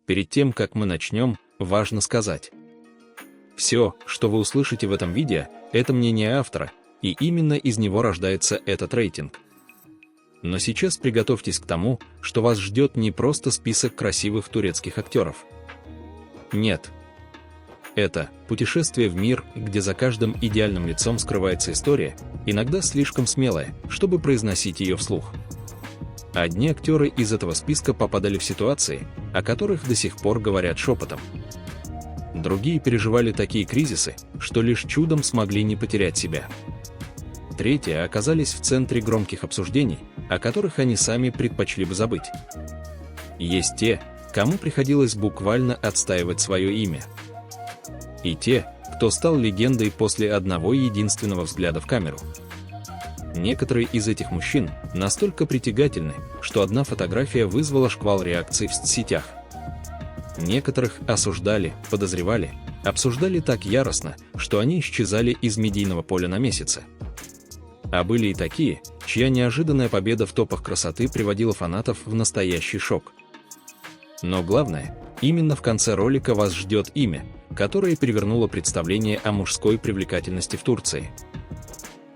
перед тем, как мы начнем, важно сказать. Все, что вы услышите в этом видео, это мнение автора, и именно из него рождается этот рейтинг. Но сейчас приготовьтесь к тому, что вас ждет не просто список красивых турецких актеров. Нет. Это путешествие в мир, где за каждым идеальным лицом скрывается история, иногда слишком смелая, чтобы произносить ее вслух. Одни актеры из этого списка попадали в ситуации, о которых до сих пор говорят шепотом. Другие переживали такие кризисы, что лишь чудом смогли не потерять себя. Третьи оказались в центре громких обсуждений, о которых они сами предпочли бы забыть. Есть те, кому приходилось буквально отстаивать свое имя. И те, кто стал легендой после одного единственного взгляда в камеру. Некоторые из этих мужчин настолько притягательны, что одна фотография вызвала шквал реакций в соцсетях. Некоторых осуждали, подозревали, обсуждали так яростно, что они исчезали из медийного поля на месяцы. А были и такие, чья неожиданная победа в топах красоты приводила фанатов в настоящий шок. Но главное, именно в конце ролика вас ждет имя, которое перевернуло представление о мужской привлекательности в Турции.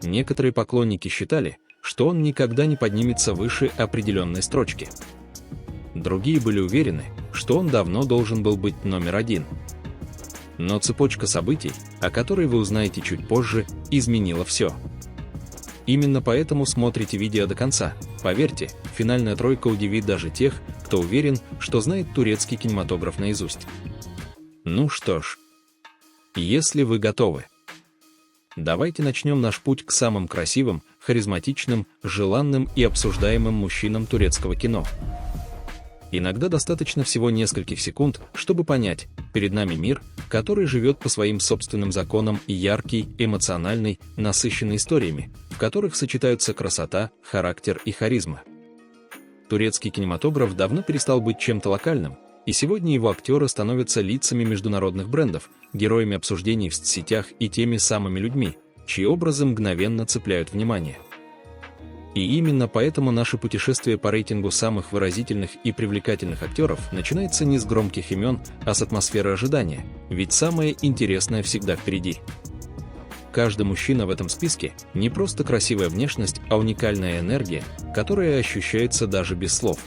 Некоторые поклонники считали, что он никогда не поднимется выше определенной строчки. Другие были уверены, что он давно должен был быть номер один. Но цепочка событий, о которой вы узнаете чуть позже, изменила все. Именно поэтому смотрите видео до конца. Поверьте, финальная тройка удивит даже тех, кто уверен, что знает турецкий кинематограф наизусть. Ну что ж, если вы готовы, давайте начнем наш путь к самым красивым, харизматичным, желанным и обсуждаемым мужчинам турецкого кино. Иногда достаточно всего нескольких секунд, чтобы понять, перед нами мир, который живет по своим собственным законам и яркий, эмоциональный, насыщенный историями, в которых сочетаются красота, характер и харизма. Турецкий кинематограф давно перестал быть чем-то локальным, и сегодня его актеры становятся лицами международных брендов, героями обсуждений в соцсетях и теми самыми людьми, чьи образы мгновенно цепляют внимание. И именно поэтому наше путешествие по рейтингу самых выразительных и привлекательных актеров начинается не с громких имен, а с атмосферы ожидания, ведь самое интересное всегда впереди. Каждый мужчина в этом списке не просто красивая внешность, а уникальная энергия, которая ощущается даже без слов.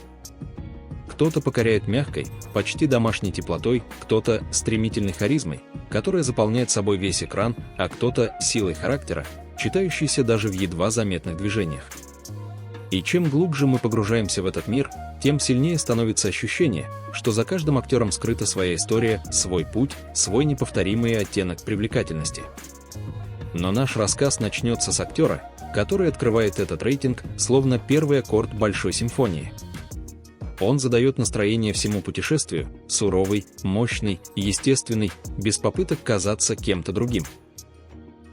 Кто-то покоряет мягкой, почти домашней теплотой, кто-то стремительной харизмой, которая заполняет собой весь экран, а кто-то силой характера, читающейся даже в едва заметных движениях. И чем глубже мы погружаемся в этот мир, тем сильнее становится ощущение, что за каждым актером скрыта своя история, свой путь, свой неповторимый оттенок привлекательности. Но наш рассказ начнется с актера, который открывает этот рейтинг, словно первый аккорд большой симфонии. Он задает настроение всему путешествию, суровый, мощный, естественный, без попыток казаться кем-то другим.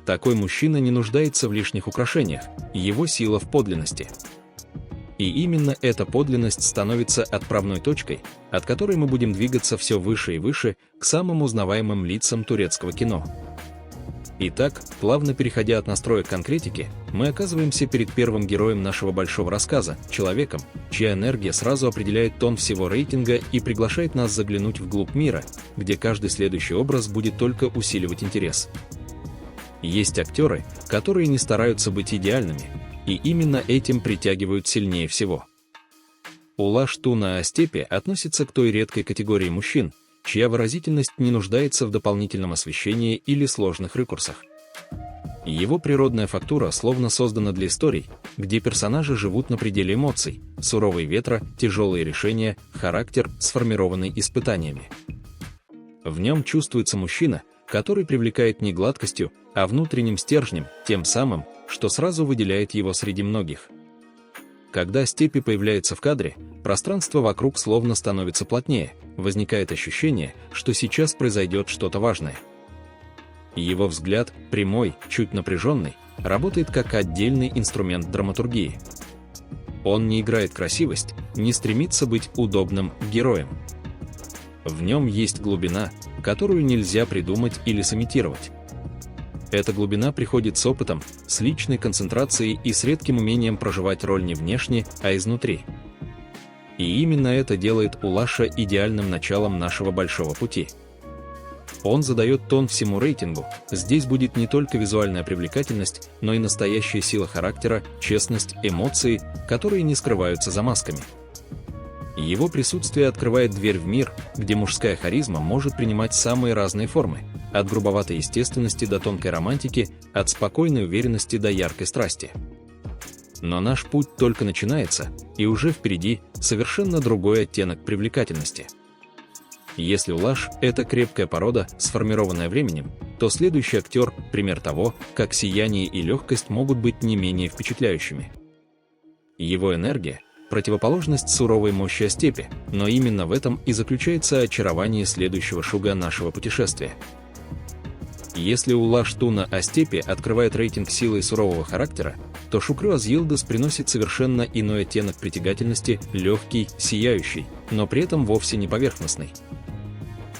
Такой мужчина не нуждается в лишних украшениях, его сила в подлинности. И именно эта подлинность становится отправной точкой, от которой мы будем двигаться все выше и выше к самым узнаваемым лицам турецкого кино. Итак, плавно переходя от настроя к конкретике, мы оказываемся перед первым героем нашего большого рассказа, человеком, чья энергия сразу определяет тон всего рейтинга и приглашает нас заглянуть вглубь мира, где каждый следующий образ будет только усиливать интерес. Есть актеры, которые не стараются быть идеальными, и именно этим притягивают сильнее всего. Улаш Туна Астепи относится к той редкой категории мужчин, чья выразительность не нуждается в дополнительном освещении или сложных ракурсах. Его природная фактура словно создана для историй, где персонажи живут на пределе эмоций, суровые ветра, тяжелые решения, характер, сформированный испытаниями. В нем чувствуется мужчина, который привлекает не гладкостью, а внутренним стержнем, тем самым, что сразу выделяет его среди многих. Когда Степи появляется в кадре, пространство вокруг словно становится плотнее, возникает ощущение, что сейчас произойдет что-то важное. Его взгляд, прямой, чуть напряженный, работает как отдельный инструмент драматургии. Он не играет красивость, не стремится быть удобным героем. В нем есть глубина, которую нельзя придумать или сымитировать. Эта глубина приходит с опытом, с личной концентрацией и с редким умением проживать роль не внешне, а изнутри. И именно это делает Улаша идеальным началом нашего большого пути. Он задает тон всему рейтингу. Здесь будет не только визуальная привлекательность, но и настоящая сила характера, честность, эмоции, которые не скрываются за масками. Его присутствие открывает дверь в мир, где мужская харизма может принимать самые разные формы, от грубоватой естественности до тонкой романтики, от спокойной уверенности до яркой страсти. Но наш путь только начинается, и уже впереди совершенно другой оттенок привлекательности. Если Улаш – это крепкая порода, сформированная временем, то следующий актер – пример того, как сияние и легкость могут быть не менее впечатляющими. Его энергия – противоположность суровой мощи Астепи, но именно в этом и заключается очарование следующего шуга нашего путешествия. Если Улаш Туна Астепи открывает рейтинг силой сурового характера, то Шукрю аз Йылдыз приносит совершенно иной оттенок притягательности, легкий, сияющий, но при этом вовсе не поверхностный.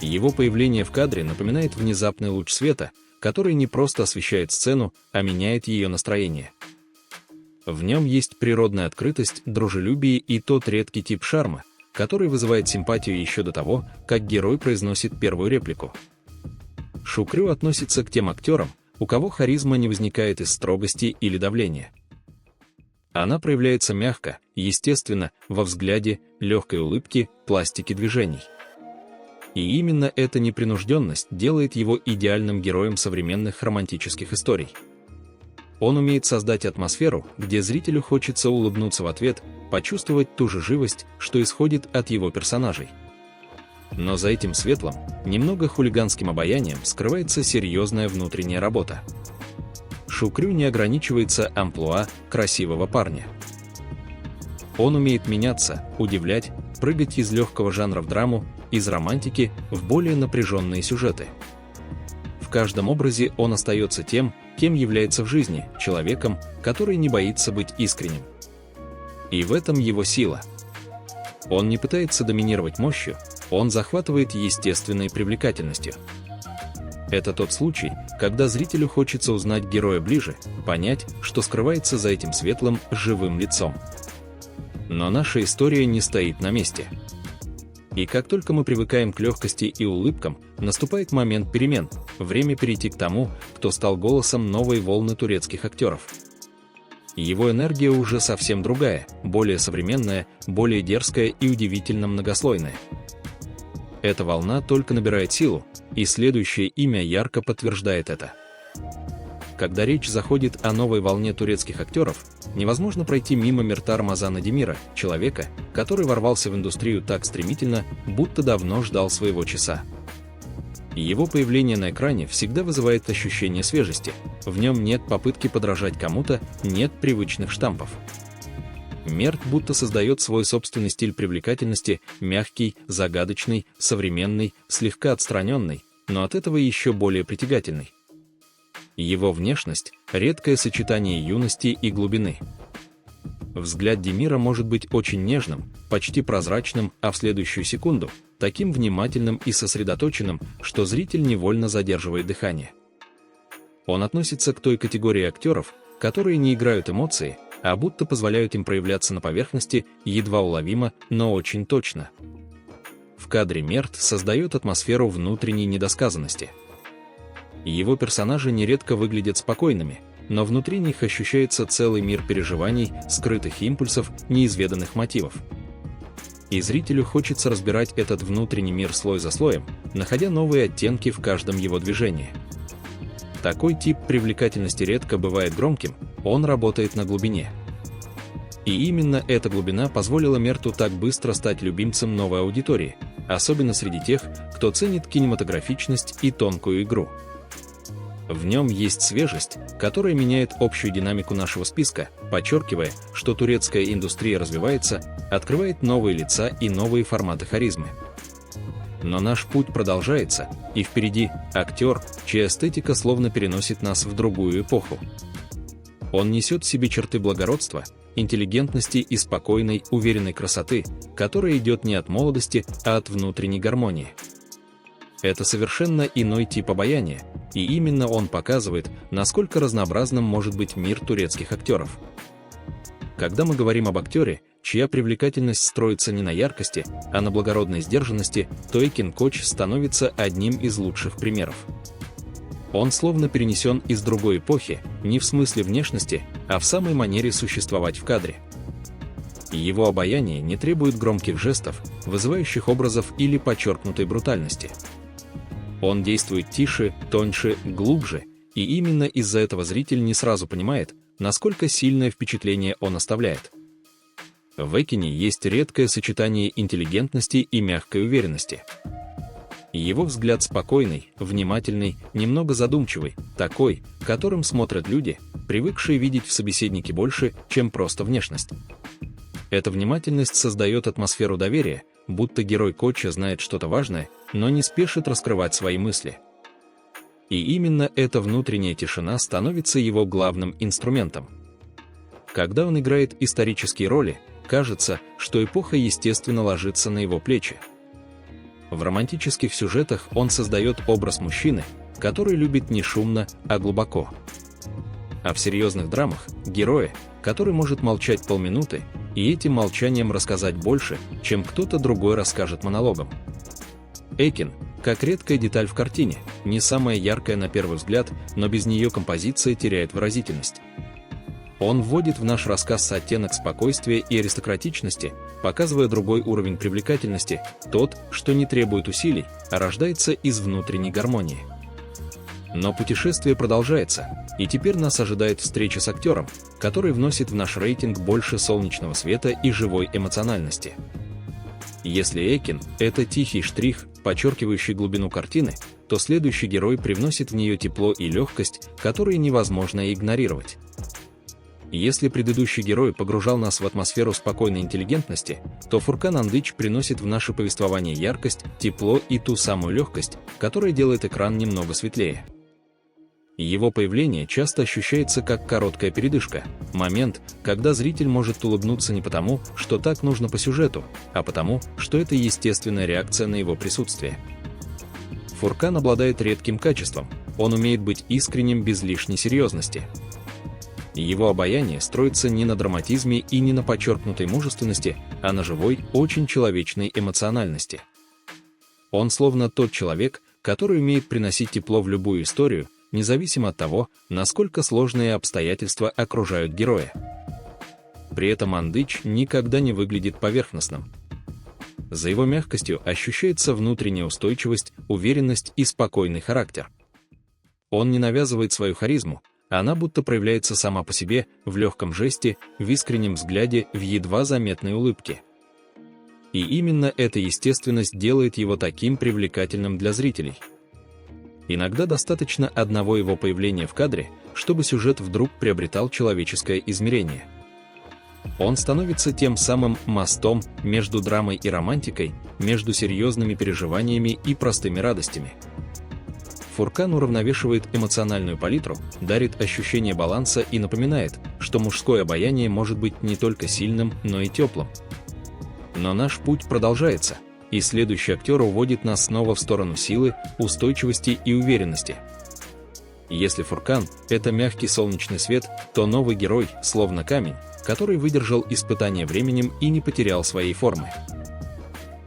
Его появление в кадре напоминает внезапный луч света, который не просто освещает сцену, а меняет ее настроение. В нем есть природная открытость, дружелюбие и тот редкий тип шарма, который вызывает симпатию еще до того, как герой произносит первую реплику. Шукрю относится к тем актерам, у кого харизма не возникает из строгости или давления. Она проявляется мягко, естественно, во взгляде, легкой улыбке, пластике движений. И именно эта непринужденность делает его идеальным героем современных романтических историй. Он умеет создать атмосферу, где зрителю хочется улыбнуться в ответ, почувствовать ту же живость, что исходит от его персонажей. Но за этим светлым, немного хулиганским обаянием скрывается серьезная внутренняя работа. Шукрю не ограничивается амплуа красивого парня. Он умеет меняться, удивлять, прыгать из легкого жанра в драму, из романтики в более напряженные сюжеты. В каждом образе он остается тем, кем является в жизни, человеком, который не боится быть искренним. И в этом его сила. Он не пытается доминировать мощью, он захватывает естественной привлекательностью. Это тот случай, когда зрителю хочется узнать героя ближе, понять, что скрывается за этим светлым, живым лицом. Но наша история не стоит на месте. И как только мы привыкаем к легкости и улыбкам, наступает момент перемен, время перейти к тому, кто стал голосом новой волны турецких актеров. Его энергия уже совсем другая, более современная, более дерзкая и удивительно многослойная. Эта волна только набирает силу, и следующее имя ярко подтверждает это. Когда речь заходит о новой волне турецких актеров, невозможно пройти мимо Мирта Рамазана Демира, человека, который ворвался в индустрию так стремительно, будто давно ждал своего часа. Его появление на экране всегда вызывает ощущение свежести, в нем нет попытки подражать кому-то, нет привычных штампов. Мерт будто создает свой собственный стиль привлекательности, мягкий, загадочный, современный, слегка отстраненный, но от этого еще более притягательный. Его внешность – редкое сочетание юности и глубины. Взгляд Демира может быть очень нежным, почти прозрачным, а в следующую секунду – таким внимательным и сосредоточенным, что зритель невольно задерживает дыхание. Он относится к той категории актеров, которые не играют эмоции, а будто позволяют им проявляться на поверхности, едва уловимо, но очень точно. В кадре Мерт создает атмосферу внутренней недосказанности. Его персонажи нередко выглядят спокойными, но внутри них ощущается целый мир переживаний, скрытых импульсов, неизведанных мотивов. И зрителю хочется разбирать этот внутренний мир слой за слоем, находя новые оттенки в каждом его движении. Такой тип привлекательности редко бывает громким, он работает на глубине. И именно эта глубина позволила Мерту так быстро стать любимцем новой аудитории, особенно среди тех, кто ценит кинематографичность и тонкую игру. В нем есть свежесть, которая меняет общую динамику нашего списка, подчеркивая, что турецкая индустрия развивается, открывает новые лица и новые форматы харизмы. Но наш путь продолжается, и впереди актер, чья эстетика словно переносит нас в другую эпоху. Он несет в себе черты благородства, интеллигентности и спокойной, уверенной красоты, которая идет не от молодости, а от внутренней гармонии. Это совершенно иной тип обаяния, и именно он показывает, насколько разнообразным может быть мир турецких актеров. Когда мы говорим об актере, чья привлекательность строится не на яркости, а на благородной сдержанности, то Эйкин Коч становится одним из лучших примеров. Он словно перенесен из другой эпохи, не в смысле внешности, а в самой манере существовать в кадре. Его обаяние не требует громких жестов, вызывающих образов или подчеркнутой брутальности. Он действует тише, тоньше, глубже, и именно из-за этого зритель не сразу понимает, насколько сильное впечатление он оставляет. В Эйкине есть редкое сочетание интеллигентности и мягкой уверенности. Его взгляд спокойный, внимательный, немного задумчивый, такой, которым смотрят люди, привыкшие видеть в собеседнике больше, чем просто внешность. Эта внимательность создает атмосферу доверия, будто герой Коча знает что-то важное, но не спешит раскрывать свои мысли. И именно эта внутренняя тишина становится его главным инструментом. Когда он играет исторические роли, кажется, что эпоха естественно ложится на его плечи. В романтических сюжетах он создает образ мужчины, который любит не шумно, а глубоко. А в серьезных драмах – героя, который может молчать полминуты, и этим молчанием рассказать больше, чем кто-то другой расскажет монологом. Эйкин, как редкая деталь в картине, не самая яркая на первый взгляд, но без нее композиция теряет выразительность. Он вводит в наш рассказ оттенок спокойствия и аристократичности, показывая другой уровень привлекательности, тот, что не требует усилий, а рождается из внутренней гармонии. Но путешествие продолжается, и теперь нас ожидает встреча с актером, который вносит в наш рейтинг больше солнечного света и живой эмоциональности. Если Эйкин – это тихий штрих, подчеркивающий глубину картины, то следующий герой привносит в нее тепло и легкость, которые невозможно игнорировать. Если предыдущий герой погружал нас в атмосферу спокойной интеллигентности, то Фуркан Андыч приносит в наше повествование яркость, тепло и ту самую легкость, которая делает экран немного светлее. Его появление часто ощущается как короткая передышка, момент, когда зритель может улыбнуться не потому, что так нужно по сюжету, а потому, что это естественная реакция на его присутствие. Фуркан обладает редким качеством, он умеет быть искренним без лишней серьезности. Его обаяние строится не на драматизме и не на подчеркнутой мужественности, а на живой, очень человечной эмоциональности. Он словно тот человек, который умеет приносить тепло в любую историю, независимо от того, насколько сложные обстоятельства окружают героя. При этом Андыч никогда не выглядит поверхностным. За его мягкостью ощущается внутренняя устойчивость, уверенность и спокойный характер. Он не навязывает свою харизму, она будто проявляется сама по себе, в легком жесте, в искреннем взгляде, в едва заметной улыбке. И именно эта естественность делает его таким привлекательным для зрителей. Иногда достаточно одного его появления в кадре, чтобы сюжет вдруг приобретал человеческое измерение. Он становится тем самым мостом между драмой и романтикой, между серьезными переживаниями и простыми радостями. Фуркан уравновешивает эмоциональную палитру, дарит ощущение баланса и напоминает, что мужское обаяние может быть не только сильным, но и теплым. Но наш путь продолжается, и следующий актер уводит нас снова в сторону силы, устойчивости и уверенности. Если Фуркан – это мягкий солнечный свет, то новый герой, словно камень, который выдержал испытание временем и не потерял своей формы.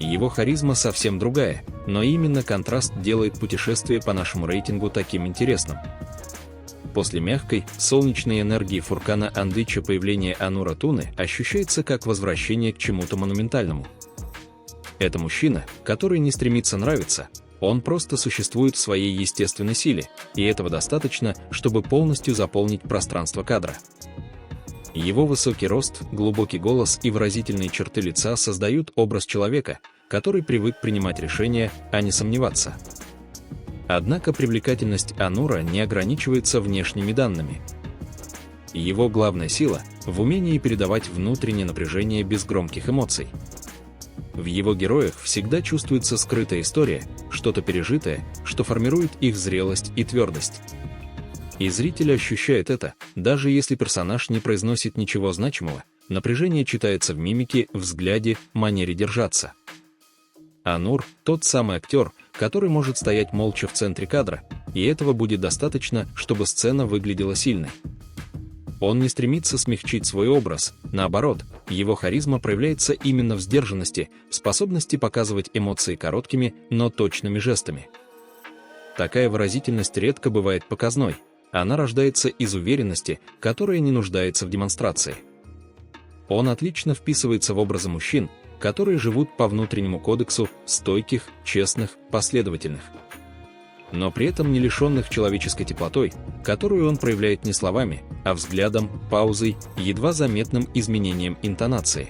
Его харизма совсем другая, но именно контраст делает путешествие по нашему рейтингу таким интересным. После мягкой, солнечной энергии Фуркана Андыча появление Анура Туны ощущается как возвращение к чему-то монументальному. Это мужчина, который не стремится нравиться, он просто существует в своей естественной силе, и этого достаточно, чтобы полностью заполнить пространство кадра. Его высокий рост, глубокий голос и выразительные черты лица создают образ человека, который привык принимать решения, а не сомневаться. Однако привлекательность Анура не ограничивается внешними данными. Его главная сила в умении передавать внутреннее напряжение без громких эмоций. В его героях всегда чувствуется скрытая история, что-то пережитое, что формирует их зрелость и твердость. И зритель ощущает это, даже если персонаж не произносит ничего значимого, напряжение читается в мимике, взгляде, манере держаться. Анур – тот самый актер, который может стоять молча в центре кадра, и этого будет достаточно, чтобы сцена выглядела сильной. Он не стремится смягчить свой образ, наоборот, его харизма проявляется именно в сдержанности, в способности показывать эмоции короткими, но точными жестами. Такая выразительность редко бывает показной, она рождается из уверенности, которая не нуждается в демонстрации. Он отлично вписывается в образы мужчин, которые живут по внутреннему кодексу, стойких, честных, последовательных. Но при этом не лишенных человеческой теплотой, которую он проявляет не словами, а взглядом, паузой, едва заметным изменением интонации.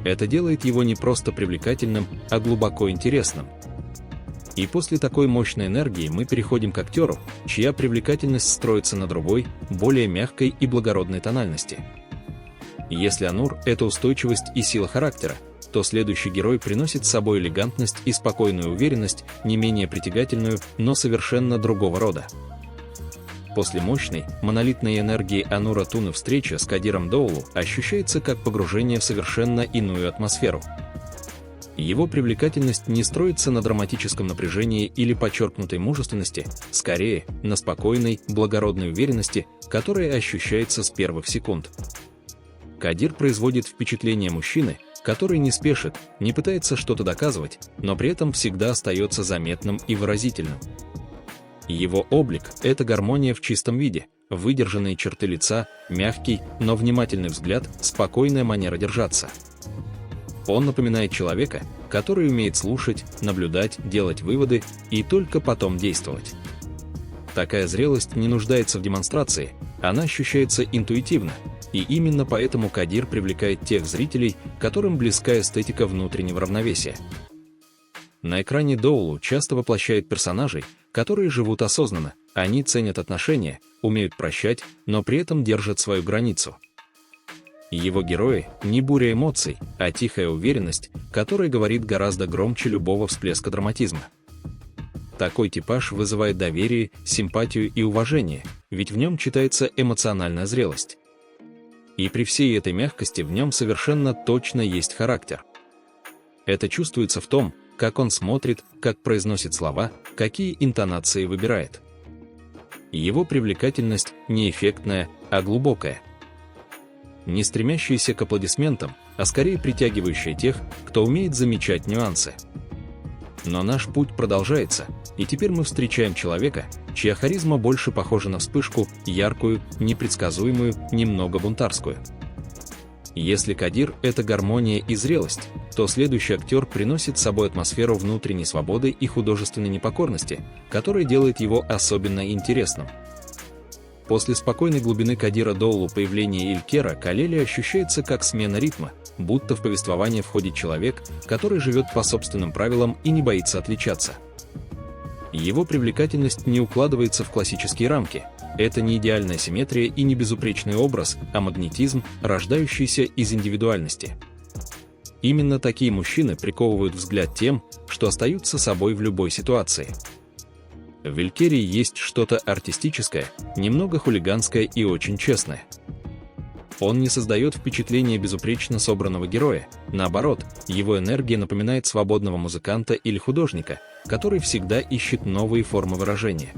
Это делает его не просто привлекательным, а глубоко интересным. И после такой мощной энергии мы переходим к актеру, чья привлекательность строится на другой, более мягкой и благородной тональности. Если Анур — это устойчивость и сила характера, то следующий герой приносит с собой элегантность и спокойную уверенность, не менее притягательную, но совершенно другого рода. После мощной, монолитной энергии Анура Туны встреча с Кадиром Доулу ощущается как погружение в совершенно иную атмосферу. Его привлекательность не строится на драматическом напряжении или подчеркнутой мужественности, скорее, на спокойной, благородной уверенности, которая ощущается с первых секунд. Кадир производит впечатление мужчины, который не спешит, не пытается что-то доказывать, но при этом всегда остается заметным и выразительным. Его облик – это гармония в чистом виде, выдержанные черты лица, мягкий, но внимательный взгляд, спокойная манера держаться. Он напоминает человека, который умеет слушать, наблюдать, делать выводы и только потом действовать. Такая зрелость не нуждается в демонстрации, она ощущается интуитивно, и именно поэтому Кадир привлекает тех зрителей, которым близка эстетика внутреннего равновесия. На экране Доулу часто воплощает персонажей, которые живут осознанно, они ценят отношения, умеют прощать, но при этом держат свою границу. Его герои – не буря эмоций, а тихая уверенность, которая говорит гораздо громче любого всплеска драматизма. Такой типаж вызывает доверие, симпатию и уважение, ведь в нем читается эмоциональная зрелость. И при всей этой мягкости в нем совершенно точно есть характер. Это чувствуется в том, как он смотрит, как произносит слова, какие интонации выбирает. Его привлекательность не эффектная, а глубокая. Не стремящаяся к аплодисментам, а скорее притягивающая тех, кто умеет замечать нюансы. Но наш путь продолжается, и теперь мы встречаем человека, чья харизма больше похожа на вспышку, яркую, непредсказуемую, немного бунтарскую. Если Кадир — это гармония и зрелость, то следующий актер приносит с собой атмосферу внутренней свободы и художественной непокорности, которая делает его особенно интересным. После спокойной глубины Кадира Доулу появление Илькера Калели ощущается как смена ритма, будто в повествование входит человек, который живет по собственным правилам и не боится отличаться. Его привлекательность не укладывается в классические рамки. Это не идеальная симметрия и не безупречный образ, а магнетизм, рождающийся из индивидуальности. Именно такие мужчины приковывают взгляд тем, что остаются собой в любой ситуации. В Илькере есть что-то артистическое, немного хулиганское и очень честное. Он не создает впечатление безупречно собранного героя, наоборот, его энергия напоминает свободного музыканта или художника, который всегда ищет новые формы выражения.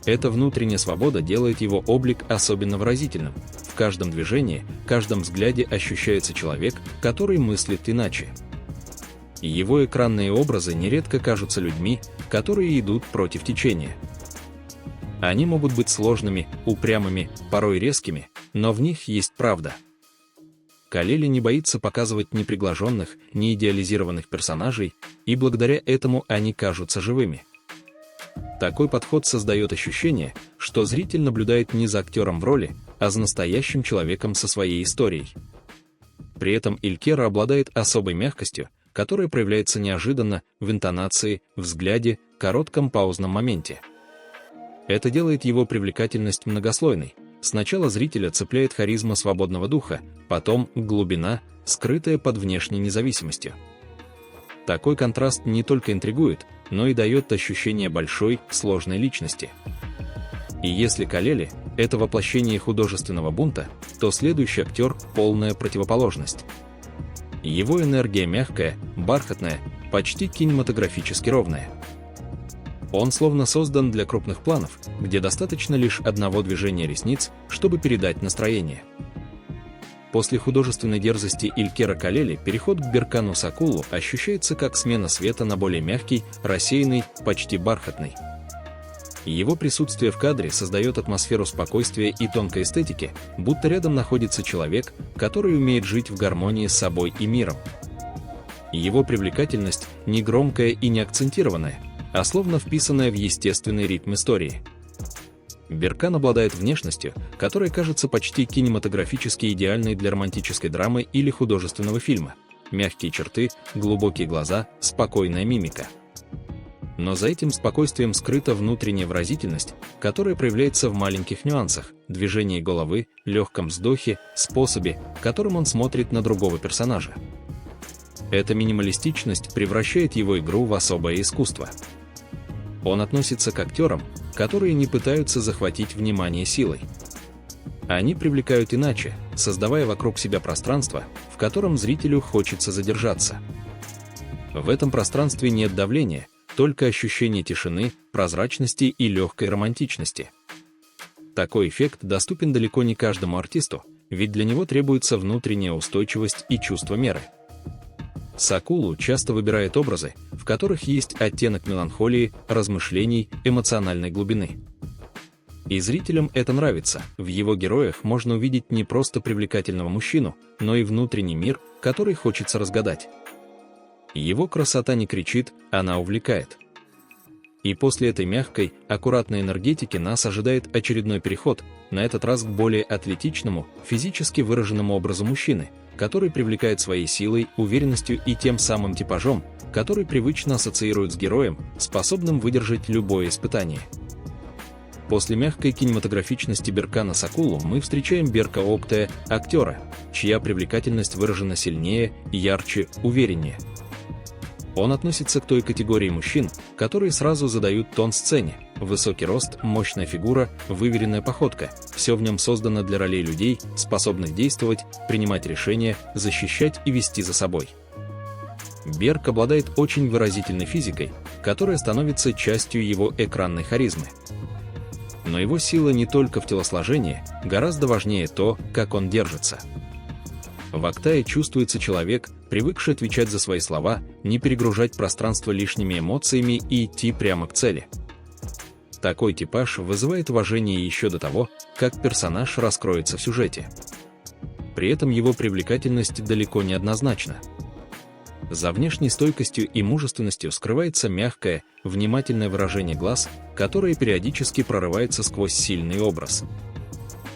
Эта внутренняя свобода делает его облик особенно выразительным. В каждом движении, каждом взгляде ощущается человек, который мыслит иначе. Его экранные образы нередко кажутся людьми, которые идут против течения. Они могут быть сложными, упрямыми, порой резкими, но в них есть правда. Калели не боится показывать неприглаженных, неидеализированных персонажей, и благодаря этому они кажутся живыми. Такой подход создает ощущение, что зритель наблюдает не за актером в роли, а за настоящим человеком со своей историей. При этом Илькера обладает особой мягкостью, которая проявляется неожиданно в интонации, взгляде, коротком паузном моменте. Это делает его привлекательность многослойной. Сначала зрителя цепляет харизма свободного духа, потом глубина, скрытая под внешней независимостью. Такой контраст не только интригует, но и дает ощущение большой, сложной личности. И если Калели — это воплощение художественного бунта, то следующий актер — полная противоположность. Его энергия мягкая, бархатная, почти кинематографически ровная. Он словно создан для крупных планов, где достаточно лишь одного движения ресниц, чтобы передать настроение. После художественной дерзости Илькера Калели переход к Беркану Сакулу ощущается как смена света на более мягкий, рассеянный, почти бархатный. Его присутствие в кадре создает атмосферу спокойствия и тонкой эстетики, будто рядом находится человек, который умеет жить в гармонии с собой и миром. Его привлекательность не громкая и не акцентированная, а словно вписанная в естественный ритм истории. Беркан обладает внешностью, которая кажется почти кинематографически идеальной для романтической драмы или художественного фильма. Мягкие черты, глубокие глаза, спокойная мимика. Но за этим спокойствием скрыта внутренняя выразительность, которая проявляется в маленьких нюансах, движении головы, легком вздохе, способе, которым он смотрит на другого персонажа. Эта минималистичность превращает его игру в особое искусство. Он относится к актерам, которые не пытаются захватить внимание силой. Они привлекают иначе, создавая вокруг себя пространство, в котором зрителю хочется задержаться. В этом пространстве нет давления, только ощущение тишины, прозрачности и легкой романтичности. Такой эффект доступен далеко не каждому артисту, ведь для него требуется внутренняя устойчивость и чувство меры. Сакулу часто выбирает образы, в которых есть оттенок меланхолии, размышлений, эмоциональной глубины. И зрителям это нравится. В его героях можно увидеть не просто привлекательного мужчину, но и внутренний мир, который хочется разгадать. Его красота не кричит, она увлекает. И после этой мягкой, аккуратной энергетики нас ожидает очередной переход, на этот раз к более атлетичному, физически выраженному образу мужчины, который привлекает своей силой, уверенностью и тем самым типажом, который привычно ассоциируют с героем, способным выдержать любое испытание. После мягкой кинематографичности Беркана Сакулу мы встречаем Берка Октая, актера, чья привлекательность выражена сильнее, ярче, увереннее. Он относится к той категории мужчин, которые сразу задают тон сцене. Высокий рост, мощная фигура, выверенная походка – все в нем создано для ролей людей, способных действовать, принимать решения, защищать и вести за собой. Берк обладает очень выразительной физикой, которая становится частью его экранной харизмы. Но его сила не только в телосложении, гораздо важнее то, как он держится. В Октае чувствуется человек, привыкший отвечать за свои слова, не перегружать пространство лишними эмоциями и идти прямо к цели. Такой типаж вызывает уважение еще до того, как персонаж раскроется в сюжете. При этом его привлекательность далеко не однозначна. За внешней стойкостью и мужественностью скрывается мягкое, внимательное выражение глаз, которое периодически прорывается сквозь сильный образ.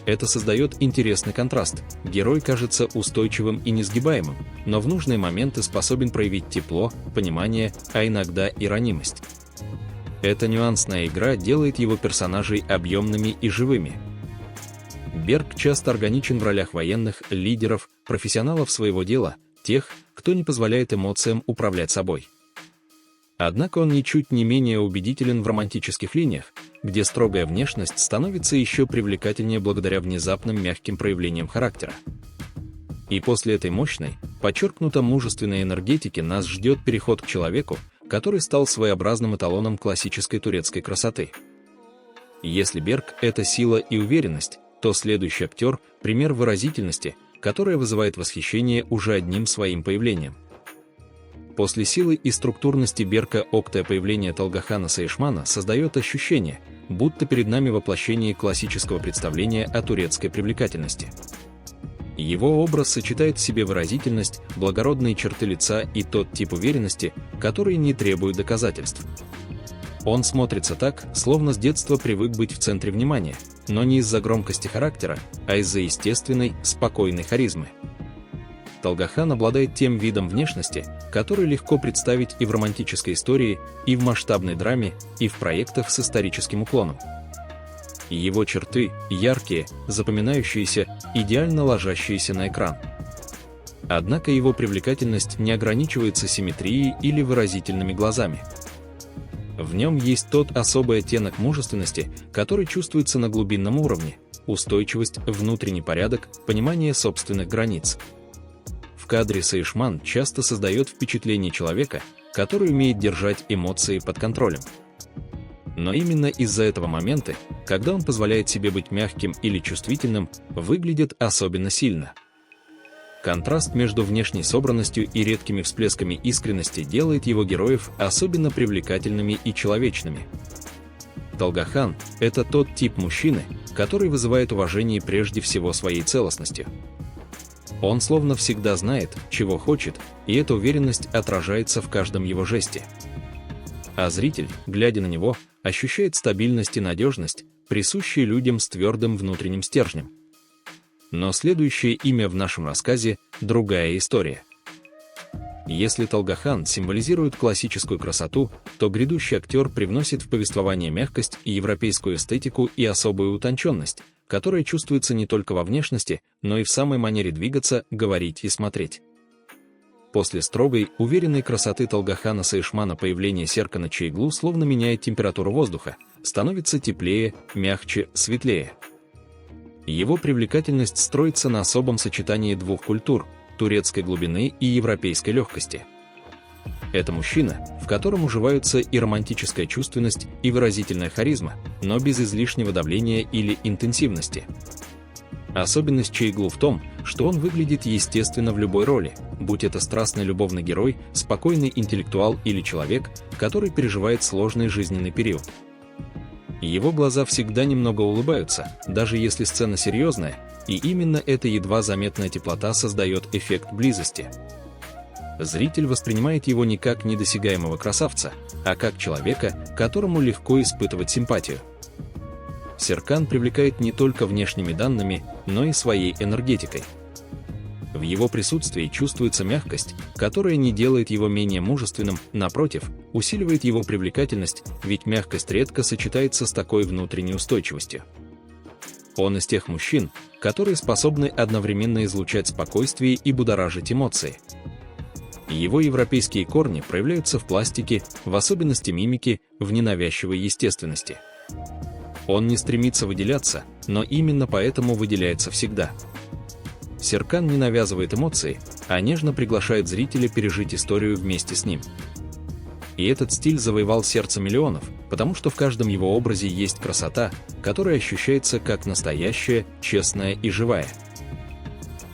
Это создает интересный контраст. Герой кажется устойчивым и несгибаемым, но в нужные моменты способен проявить тепло, понимание, а иногда и ранимость. Эта нюансная игра делает его персонажей объемными и живыми. Берк часто органичен в ролях военных, лидеров, профессионалов своего дела, тех, кто не позволяет эмоциям управлять собой. Однако он ничуть не менее убедителен в романтических линиях, где строгая внешность становится еще привлекательнее благодаря внезапным мягким проявлениям характера. И после этой мощной, подчеркнуто мужественной энергетики нас ждет переход к человеку, который стал своеобразным эталоном классической турецкой красоты. Если Берк — это сила и уверенность, то следующий актер — пример выразительности, которая вызывает восхищение уже одним своим появлением. После силы и структурности Берка Октая появление Талгахана Саишмана создает ощущение, будто перед нами воплощение классического представления о турецкой привлекательности. Его образ сочетает в себе выразительность, благородные черты лица и тот тип уверенности, который не требует доказательств. Он смотрится так, словно с детства привык быть в центре внимания, но не из-за громкости характера, а из-за естественной, спокойной харизмы. Талгахан обладает тем видом внешности, который легко представить и в романтической истории, и в масштабной драме, и в проектах с историческим уклоном. Его черты яркие, запоминающиеся, идеально ложащиеся на экран. Однако его привлекательность не ограничивается симметрией или выразительными глазами. В нем есть тот особый оттенок мужественности, который чувствуется на глубинном уровне, устойчивость, внутренний порядок, понимание собственных границ. В кадре Саишман часто создает впечатление человека, который умеет держать эмоции под контролем. Но именно из-за этого моменты, когда он позволяет себе быть мягким или чувствительным, выглядит особенно сильно. Контраст между внешней собранностью и редкими всплесками искренности делает его героев особенно привлекательными и человечными. Толгахан – это тот тип мужчины, который вызывает уважение прежде всего своей целостностью. Он словно всегда знает, чего хочет, и эта уверенность отражается в каждом его жесте. А зритель, глядя на него, ощущает стабильность и надежность, присущие людям с твердым внутренним стержнем. Но следующее имя в нашем рассказе – другая история. Если Толгахан символизирует классическую красоту, то грядущий актер привносит в повествование мягкость и европейскую эстетику и особую утонченность, которая чувствуется не только во внешности, но и в самой манере двигаться, говорить и смотреть. После строгой, уверенной красоты Толгахана Саишмана появление Серкана Чейглу словно меняет температуру воздуха, становится теплее, мягче, светлее. Его привлекательность строится на особом сочетании двух культур – турецкой глубины и европейской легкости. Это мужчина, в котором уживаются и романтическая чувственность, и выразительная харизма, но без излишнего давления или интенсивности. Особенность Чейглу в том, что он выглядит естественно в любой роли, будь это страстный любовный герой, спокойный интеллектуал или человек, который переживает сложный жизненный период. Его глаза всегда немного улыбаются, даже если сцена серьезная, и именно эта едва заметная теплота создает эффект близости. Зритель воспринимает его не как недосягаемого красавца, а как человека, которому легко испытывать симпатию. Серкан привлекает не только внешними данными, но и своей энергетикой. В его присутствии чувствуется мягкость, которая не делает его менее мужественным, напротив, усиливает его привлекательность, ведь мягкость редко сочетается с такой внутренней устойчивостью. Он из тех мужчин, которые способны одновременно излучать спокойствие и будоражить эмоции. Его европейские корни проявляются в пластике, в особенности мимики, в ненавязчивой естественности. Он не стремится выделяться, но именно поэтому выделяется всегда. Серкан не навязывает эмоции, а нежно приглашает зрителя пережить историю вместе с ним. И этот стиль завоевал сердце миллионов, потому что в каждом его образе есть красота, которая ощущается как настоящая, честная и живая.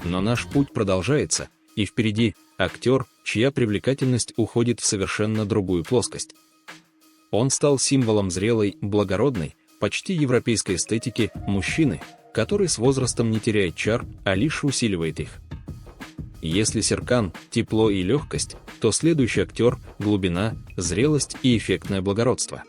Но наш путь продолжается, и впереди актер, чья привлекательность уходит в совершенно другую плоскость. Он стал символом зрелой, благородной, почти европейской эстетики мужчины, который с возрастом не теряет чар, а лишь усиливает их. Если Серкан – тепло и легкость, то следующий актер – глубина, зрелость и эффектное благородство.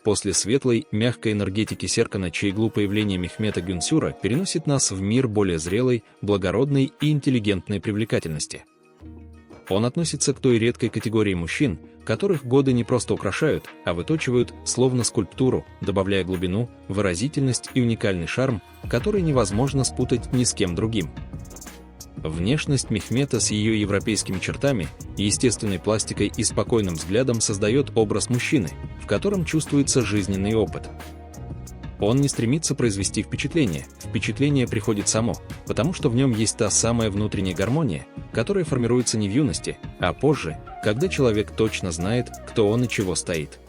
После светлой, мягкой энергетики Серкана Чейглу появление Мехмета Гюнсюра переносит нас в мир более зрелой, благородной и интеллигентной привлекательности. Он относится к той редкой категории мужчин, которых годы не просто украшают, а выточивают, словно скульптуру, добавляя глубину, выразительность и уникальный шарм, который невозможно спутать ни с кем другим. Внешность Мехмета с ее европейскими чертами, естественной пластикой и спокойным взглядом создает образ мужчины, в котором чувствуется жизненный опыт. Он не стремится произвести впечатление, впечатление приходит само, потому что в нем есть та самая внутренняя гармония, которая формируется не в юности, а позже, когда человек точно знает, кто он и чего стоит.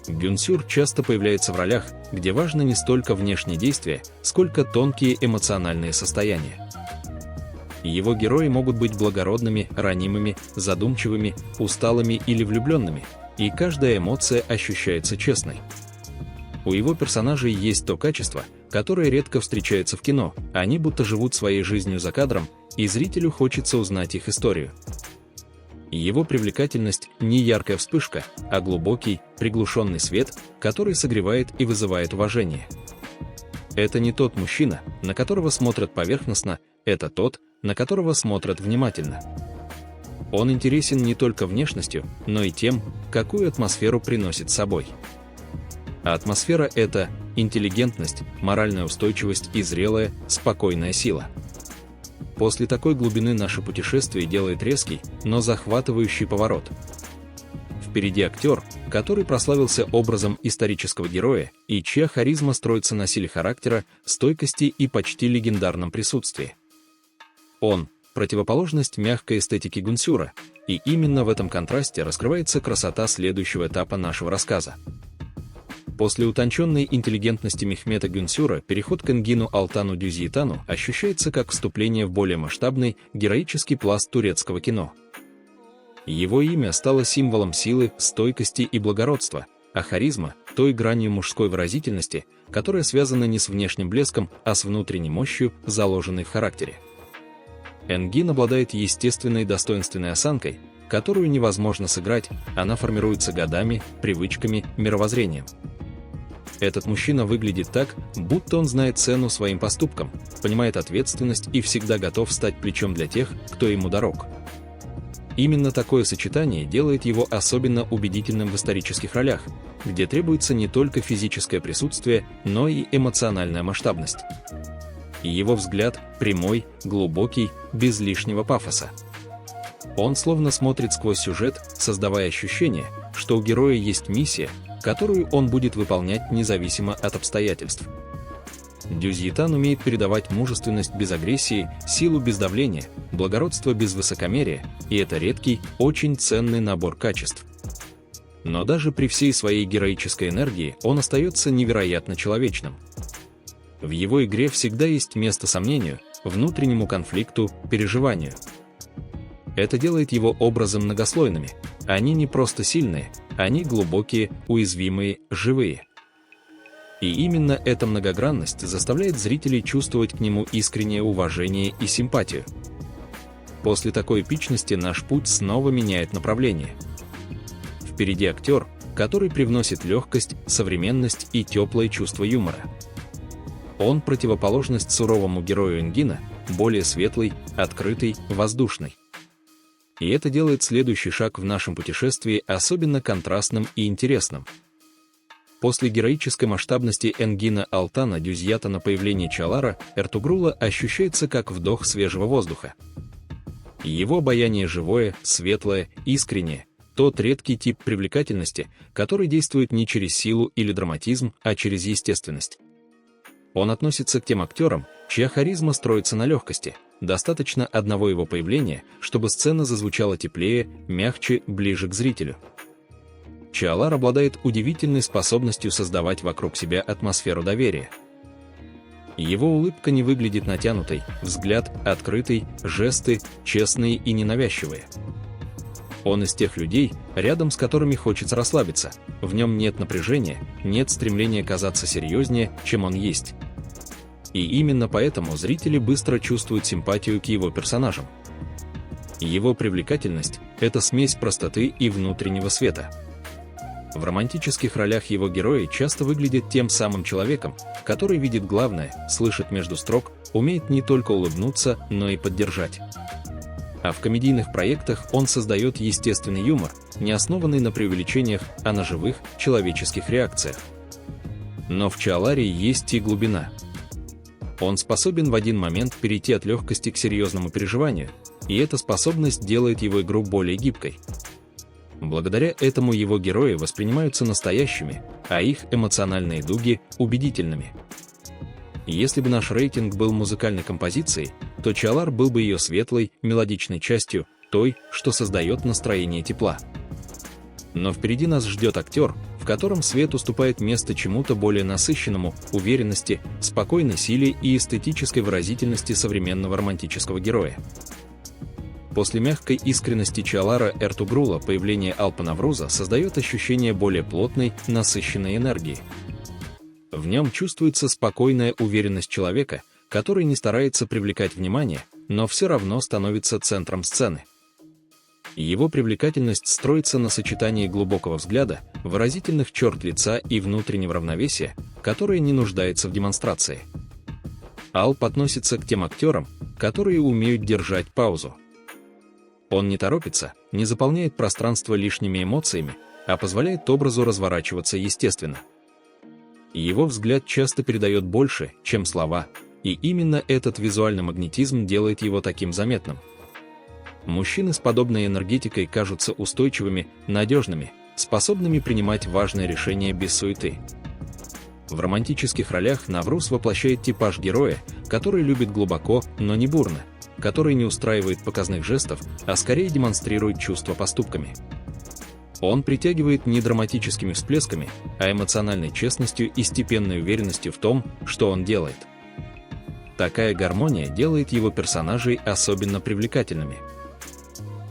Гюнсюр часто появляется в ролях, где важно не столько внешние действия, сколько тонкие эмоциональные состояния. Его герои могут быть благородными, ранимыми, задумчивыми, усталыми или влюбленными, и каждая эмоция ощущается честной. У его персонажей есть то качество, которое редко встречается в кино, они будто живут своей жизнью за кадром, и зрителю хочется узнать их историю. Его привлекательность не яркая вспышка, а глубокий, приглушенный свет, который согревает и вызывает уважение. Это не тот мужчина, на которого смотрят поверхностно, это тот, на которого смотрят внимательно. Он интересен не только внешностью, но и тем, какую атмосферу приносит с собой. А атмосфера – это интеллигентность, моральная устойчивость и зрелая, спокойная сила. После такой глубины наше путешествие делает резкий, но захватывающий поворот. Впереди актер, который прославился образом исторического героя и чья харизма строится на силе характера, стойкости и почти легендарном присутствии. Он – противоположность мягкой эстетики Гюнсюра, и именно в этом контрасте раскрывается красота следующего этапа нашего рассказа. После утонченной интеллигентности Мехмета Гюнсюра переход к Энгину Алтану Дюзьетану ощущается как вступление в более масштабный, героический пласт турецкого кино. Его имя стало символом силы, стойкости и благородства, а харизма – той гранью мужской выразительности, которая связана не с внешним блеском, а с внутренней мощью, заложенной в характере. Энгин обладает естественной достоинственной осанкой, которую невозможно сыграть, она формируется годами, привычками, мировоззрением. Этот мужчина выглядит так, будто он знает цену своим поступкам, понимает ответственность и всегда готов стать плечом для тех, кто ему дорог. Именно такое сочетание делает его особенно убедительным в исторических ролях, где требуется не только физическое присутствие, но и эмоциональная масштабность. Его взгляд прямой, глубокий, без лишнего пафоса. Он словно смотрит сквозь сюжет, создавая ощущение, что у героя есть миссия, которую он будет выполнять независимо от обстоятельств. Дюзьетан умеет передавать мужественность без агрессии, силу без давления, благородство без высокомерия, и это редкий, очень ценный набор качеств. Но даже при всей своей героической энергии он остается невероятно человечным. В его игре всегда есть место сомнению, внутреннему конфликту, переживанию. Это делает его образы многослойными. Они не просто сильные, они глубокие, уязвимые, живые. И именно эта многогранность заставляет зрителей чувствовать к нему искреннее уважение и симпатию. После такой эпичности наш путь снова меняет направление. Впереди актер, который привносит легкость, современность и теплое чувство юмора. Он противоположность суровому герою Энгина, более светлый, открытый, воздушный. И это делает следующий шаг в нашем путешествии особенно контрастным и интересным. После героической масштабности Энгина Алтана Дюзьетана появление Чалара Эртугрула ощущается как вдох свежего воздуха. Его обаяние живое, светлое, искреннее, тот редкий тип привлекательности, который действует не через силу или драматизм, а через естественность. Он относится к тем актерам, чья харизма строится на легкости. Достаточно одного его появления, чтобы сцена зазвучала теплее, мягче, ближе к зрителю. Чалар обладает удивительной способностью создавать вокруг себя атмосферу доверия. Его улыбка не выглядит натянутой, взгляд открытый, жесты честные и ненавязчивые. Он из тех людей, рядом с которыми хочется расслабиться, в нем нет напряжения, нет стремления казаться серьезнее, чем он есть. И именно поэтому зрители быстро чувствуют симпатию к его персонажам. Его привлекательность – это смесь простоты и внутреннего света. В романтических ролях его герои часто выглядят тем самым человеком, который видит главное, слышит между строк, умеет не только улыбнуться, но и поддержать. А в комедийных проектах он создает естественный юмор, не основанный на преувеличениях, а на живых, человеческих реакциях. Но в Чаларе есть и глубина. Он способен в один момент перейти от легкости к серьезному переживанию, и эта способность делает его игру более гибкой. Благодаря этому его герои воспринимаются настоящими, а их эмоциональные дуги – убедительными. Если бы наш рейтинг был музыкальной композицией, то Чалар был бы ее светлой, мелодичной частью, той, что создает настроение тепла. Но впереди нас ждет актер, в котором свет уступает место чему-то более насыщенному, уверенности, спокойной силе и эстетической выразительности современного романтического героя. После мягкой искренности Чалара Эртугрула появление Алпа Навруза создает ощущение более плотной, насыщенной энергии. В нем чувствуется спокойная уверенность человека, который не старается привлекать внимание, но все равно становится центром сцены. Его привлекательность строится на сочетании глубокого взгляда, выразительных черт лица и внутреннего равновесия, которое не нуждается в демонстрации. Алп относится к тем актерам, которые умеют держать паузу. Он не торопится, не заполняет пространство лишними эмоциями, а позволяет образу разворачиваться естественно. Его взгляд часто передает больше, чем слова, и именно этот визуальный магнетизм делает его таким заметным. Мужчины с подобной энергетикой кажутся устойчивыми, надежными, способными принимать важные решения без суеты. В романтических ролях Навруз воплощает типаж героя, который любит глубоко, но не бурно, который не устраивает показных жестов, а скорее демонстрирует чувства поступками. Он притягивает не драматическими всплесками, а эмоциональной честностью и степенной уверенностью в том, что он делает. Такая гармония делает его персонажей особенно привлекательными.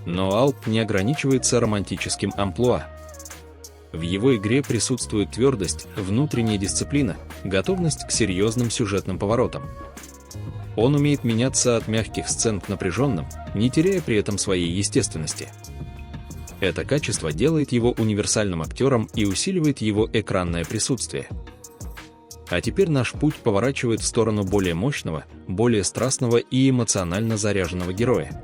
Но Алп не ограничивается романтическим амплуа. В его игре присутствует твердость, внутренняя дисциплина, готовность к серьезным сюжетным поворотам. Он умеет меняться от мягких сцен к напряженным, не теряя при этом своей естественности. Это качество делает его универсальным актером и усиливает его экранное присутствие. А теперь наш путь поворачивает в сторону более мощного, более страстного и эмоционально заряженного героя.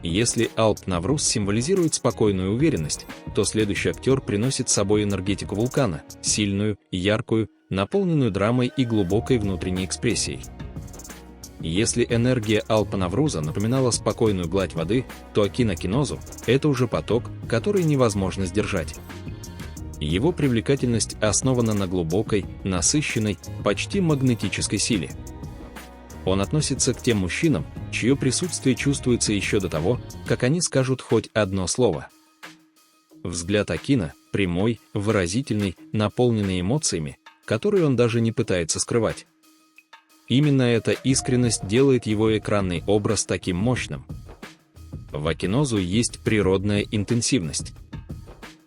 Если Алп Навруз символизирует спокойную уверенность, то следующий актер приносит с собой энергетику вулкана, сильную, яркую, наполненную драмой и глубокой внутренней экспрессией. Если энергия Алпа Навруза напоминала спокойную гладь воды, то Акин Акинозу – это уже поток, который невозможно сдержать. Его привлекательность основана на глубокой, насыщенной, почти магнетической силе. Он относится к тем мужчинам, чье присутствие чувствуется еще до того, как они скажут хоть одно слово. Взгляд Акина прямой, выразительный, наполненный эмоциями, которые он даже не пытается скрывать. Именно эта искренность делает его экранный образ таким мощным. В Акинозу есть природная интенсивность.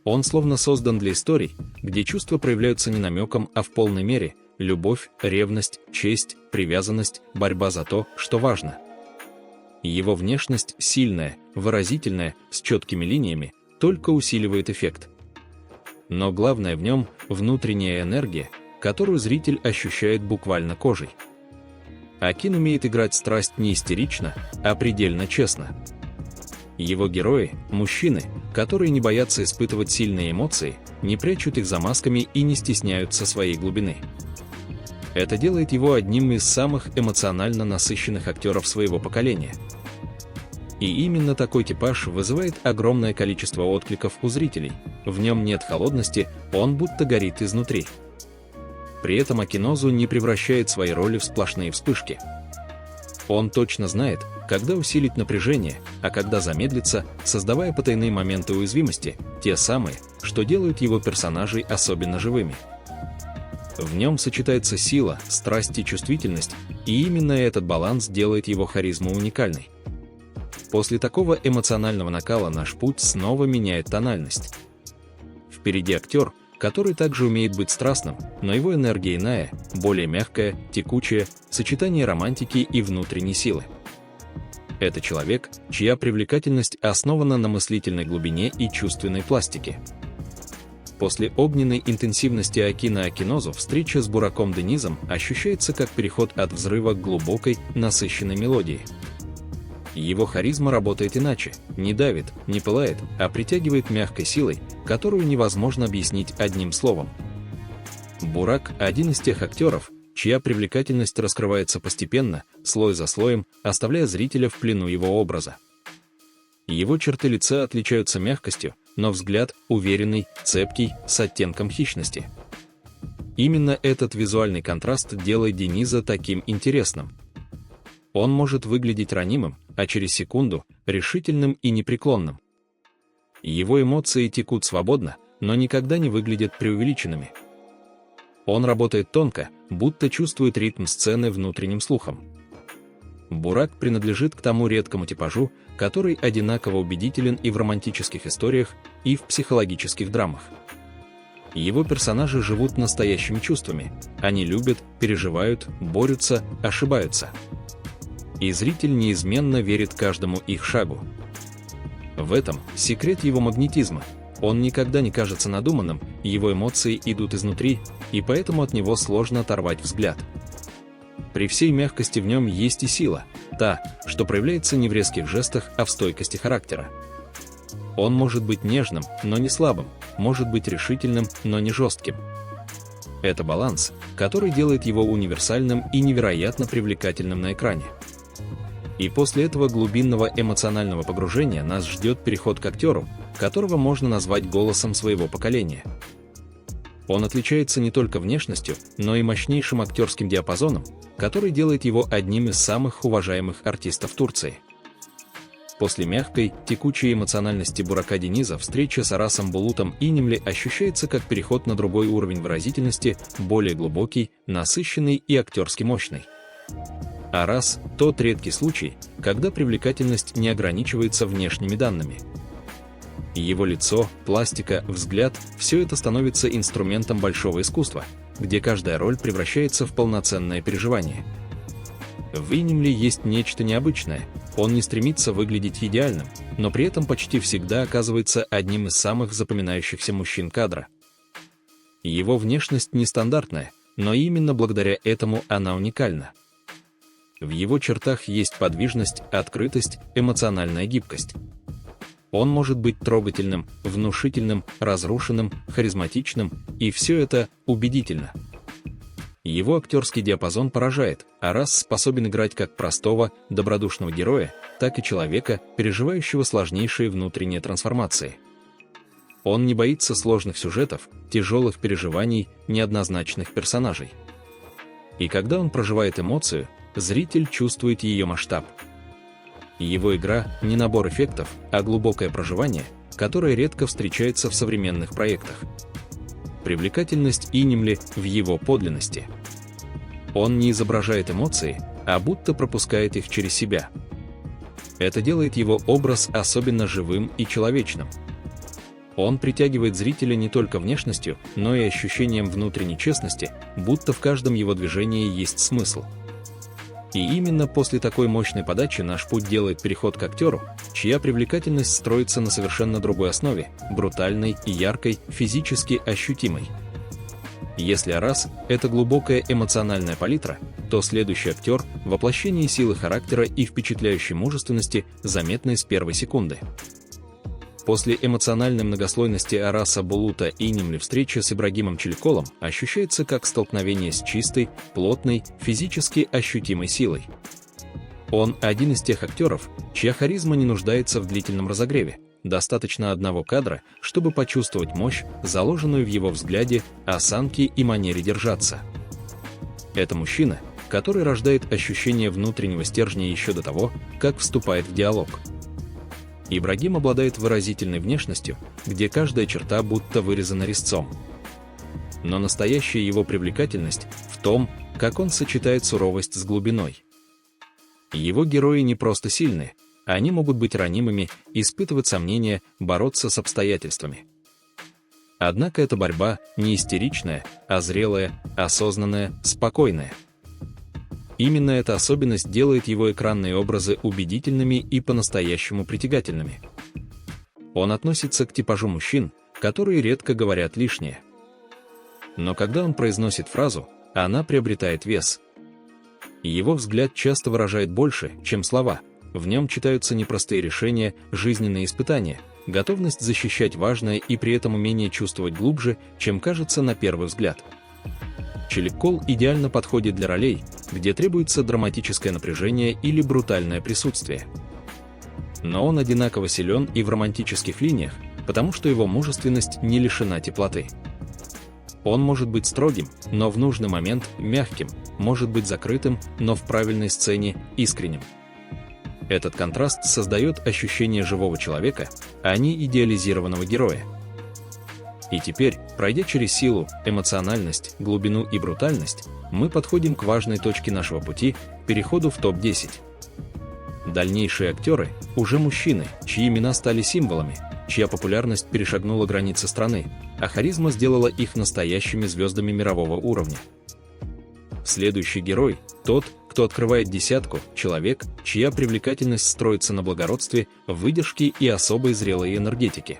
Он словно создан для историй, где чувства проявляются не намеком, а в полной мере. Любовь, ревность, честь, привязанность, борьба за то, что важно. Его внешность сильная, выразительная, с четкими линиями, только усиливает эффект. Но главное в нем – внутренняя энергия, которую зритель ощущает буквально кожей. Акин умеет играть страсть не истерично, а предельно честно. Его герои – мужчины, которые не боятся испытывать сильные эмоции, не прячут их за масками и не стесняются своей глубины. Это делает его одним из самых эмоционально насыщенных актеров своего поколения. И именно такой типаж вызывает огромное количество откликов у зрителей. В нем нет холодности, он будто горит изнутри. При этом Акинозу не превращает свои роли в сплошные вспышки. Он точно знает, когда усилить напряжение, а когда замедлиться, создавая потайные моменты уязвимости, те самые, что делают его персонажей особенно живыми. В нем сочетается сила, страсть и чувствительность, и именно этот баланс делает его харизму уникальной. После такого эмоционального накала наш путь снова меняет тональность. Впереди актер, который также умеет быть страстным, но его энергия иная, более мягкая, текучая, сочетание романтики и внутренней силы. Это человек, чья привлекательность основана на мыслительной глубине и чувственной пластике. После огненной интенсивности Акина Акинозу встреча с Бураком Денизом ощущается как переход от взрыва к глубокой, насыщенной мелодии. Его харизма работает иначе, не давит, не пылает, а притягивает мягкой силой, которую невозможно объяснить одним словом. Бурак – один из тех актеров, чья привлекательность раскрывается постепенно, слой за слоем, оставляя зрителя в плену его образа. Его черты лица отличаются мягкостью, но взгляд уверенный, цепкий, с оттенком хищности. Именно этот визуальный контраст делает Дениза таким интересным. Он может выглядеть ранимым, а через секунду – решительным и непреклонным. Его эмоции текут свободно, но никогда не выглядят преувеличенными. Он работает тонко, будто чувствует ритм сцены внутренним слухом. Бурак принадлежит к тому редкому типажу, который одинаково убедителен и в романтических историях, и в психологических драмах. Его персонажи живут настоящими чувствами, они любят, переживают, борются, ошибаются. И зритель неизменно верит каждому их шагу. В этом секрет его магнетизма. Он никогда не кажется надуманным, его эмоции идут изнутри, и поэтому от него сложно оторвать взгляд. При всей мягкости в нем есть и сила, та, что проявляется не в резких жестах, а в стойкости характера. Он может быть нежным, но не слабым, может быть решительным, но не жестким. Это баланс, который делает его универсальным и невероятно привлекательным на экране. И после этого глубинного эмоционального погружения нас ждет переход к актеру, которого можно назвать голосом своего поколения. Он отличается не только внешностью, но и мощнейшим актерским диапазоном, который делает его одним из самых уважаемых артистов Турции. После мягкой, текучей эмоциональности Бурака Дениза встреча с Арасом Булутом Инимли ощущается как переход на другой уровень выразительности, более глубокий, насыщенный и актерски мощный. Арас – тот редкий случай, когда привлекательность не ограничивается внешними данными. Его лицо, пластика, взгляд – все это становится инструментом большого искусства, где каждая роль превращается в полноценное переживание. В Инимли есть нечто необычное. Он не стремится выглядеть идеальным, но при этом почти всегда оказывается одним из самых запоминающихся мужчин кадра. Его внешность нестандартная, но именно благодаря этому она уникальна. В его чертах есть подвижность, открытость, эмоциональная гибкость. Он может быть трогательным, внушительным, разрушенным, харизматичным, и все это убедительно. Его актерский диапазон поражает, Арас способен играть как простого, добродушного героя, так и человека, переживающего сложнейшие внутренние трансформации. Он не боится сложных сюжетов, тяжелых переживаний, неоднозначных персонажей. И когда он проживает эмоцию, зритель чувствует ее масштаб. Его игра – не набор эффектов, а глубокое проживание, которое редко встречается в современных проектах. Привлекательность Инимли в его подлинности. Он не изображает эмоции, а будто пропускает их через себя. Это делает его образ особенно живым и человечным. Он притягивает зрителя не только внешностью, но и ощущением внутренней честности, будто в каждом его движении есть смысл. И именно после такой мощной подачи наш путь делает переход к актеру, чья привлекательность строится на совершенно другой основе, брутальной и яркой, физически ощутимой. Если Арас – это глубокая эмоциональная палитра, то следующий актер – воплощение силы характера и впечатляющей мужественности, заметной с первой секунды. После эмоциональной многослойности Араса Булута Инимли встреча с Ибрагимом Челиколом ощущается как столкновение с чистой, плотной, физически ощутимой силой. Он один из тех актеров, чья харизма не нуждается в длительном разогреве. Достаточно одного кадра, чтобы почувствовать мощь, заложенную в его взгляде, осанке и манере держаться. Это мужчина, который рождает ощущение внутреннего стержня еще до того, как вступает в диалог. Ибрагим обладает выразительной внешностью, где каждая черта будто вырезана резцом. Но настоящая его привлекательность в том, как он сочетает суровость с глубиной. Его герои не просто сильные, они могут быть ранимыми, испытывать сомнения, бороться с обстоятельствами. Однако эта борьба не истеричная, а зрелая, осознанная, спокойная. Именно эта особенность делает его экранные образы убедительными и по-настоящему притягательными. Он относится к типажу мужчин, которые редко говорят лишнее. Но когда он произносит фразу, она приобретает вес. Его взгляд часто выражает больше, чем слова. В нем читаются непростые решения, жизненные испытания, готовность защищать важное и при этом умение чувствовать глубже, чем кажется на первый взгляд. Челикол идеально подходит для ролей, где требуется драматическое напряжение или брутальное присутствие. Но он одинаково силен и в романтических линиях, потому что его мужественность не лишена теплоты. Он может быть строгим, но в нужный момент мягким, может быть закрытым, но в правильной сцене искренним. Этот контраст создает ощущение живого человека, а не идеализированного героя. И теперь, пройдя через силу, эмоциональность, глубину и брутальность, мы подходим к важной точке нашего пути – переходу в топ-10. Дальнейшие актеры – уже мужчины, чьи имена стали символами, чья популярность перешагнула границы страны, а харизма сделала их настоящими звездами мирового уровня. Следующий герой – тот, кто открывает десятку, человек, чья привлекательность строится на благородстве, выдержке и особой зрелой энергетике.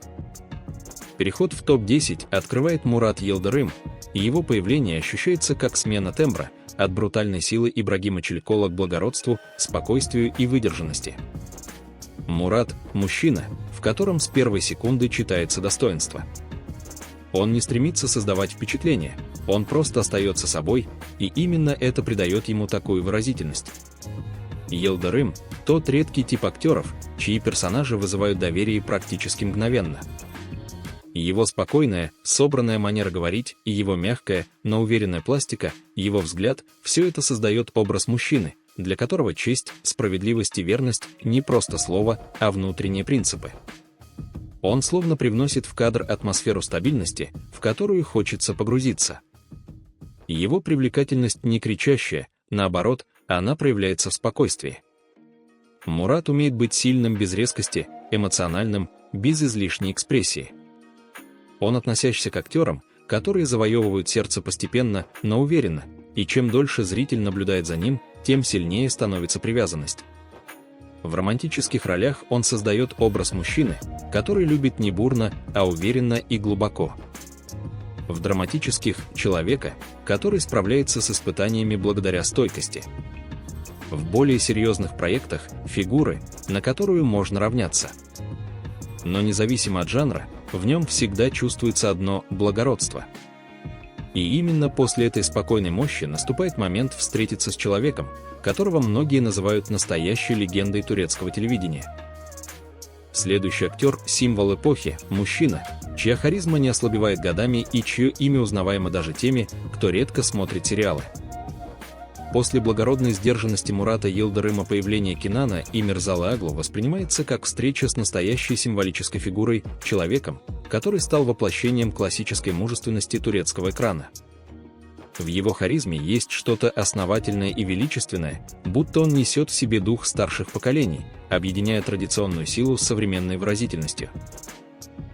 Переход в топ-10 открывает Мурат Йылдырым, и его появление ощущается как смена тембра от брутальной силы Ибрагима Челикола к благородству, спокойствию и выдержанности. Мурат – мужчина, в котором с первой секунды читается достоинство. Он не стремится создавать впечатление, он просто остается собой, и именно это придает ему такую выразительность. Йылдырым – тот редкий тип актеров, чьи персонажи вызывают доверие практически мгновенно. Его спокойная, собранная манера говорить и его мягкая, но уверенная пластика, его взгляд – все это создает образ мужчины, для которого честь, справедливость и верность не просто слово, а внутренние принципы. Он словно привносит в кадр атмосферу стабильности, в которую хочется погрузиться. Его привлекательность не кричащая, наоборот, она проявляется в спокойствии. Мурат умеет быть сильным без резкости, эмоциональным, без излишней экспрессии. Он относящийся к актерам, которые завоевывают сердце постепенно, но уверенно, и чем дольше зритель наблюдает за ним, тем сильнее становится привязанность. В романтических ролях он создает образ мужчины, который любит не бурно, а уверенно и глубоко. В драматических – человека, который справляется с испытаниями благодаря стойкости. В более серьезных проектах – фигуры, на которую можно равняться. Но независимо от жанра, в нем всегда чувствуется одно благородство. И именно после этой спокойной мощи наступает момент встретиться с человеком, которого многие называют настоящей легендой турецкого телевидения. Следующий актер – символ эпохи, мужчина, чья харизма не ослабевает годами и чье имя узнаваемо даже теми, кто редко смотрит сериалы. После благородной сдержанности Мурата Йылдырыма появление Кенана Имирзалы Оглу воспринимается как встреча с настоящей символической фигурой, человеком, который стал воплощением классической мужественности турецкого экрана. В его харизме есть что-то основательное и величественное, будто он несет в себе дух старших поколений, объединяя традиционную силу с современной выразительностью.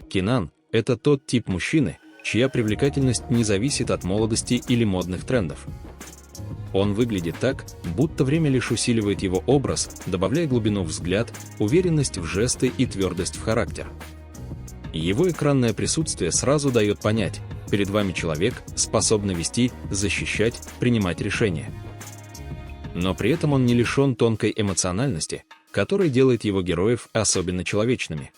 Кенан – это тот тип мужчины, чья привлекательность не зависит от молодости или модных трендов. Он выглядит так, будто время лишь усиливает его образ, добавляя глубину в взгляд, уверенность в жесты и твердость в характер. Его экранное присутствие сразу дает понять, перед вами человек, способный вести, защищать, принимать решения. Но при этом он не лишен тонкой эмоциональности, которая делает его героев особенно человечными.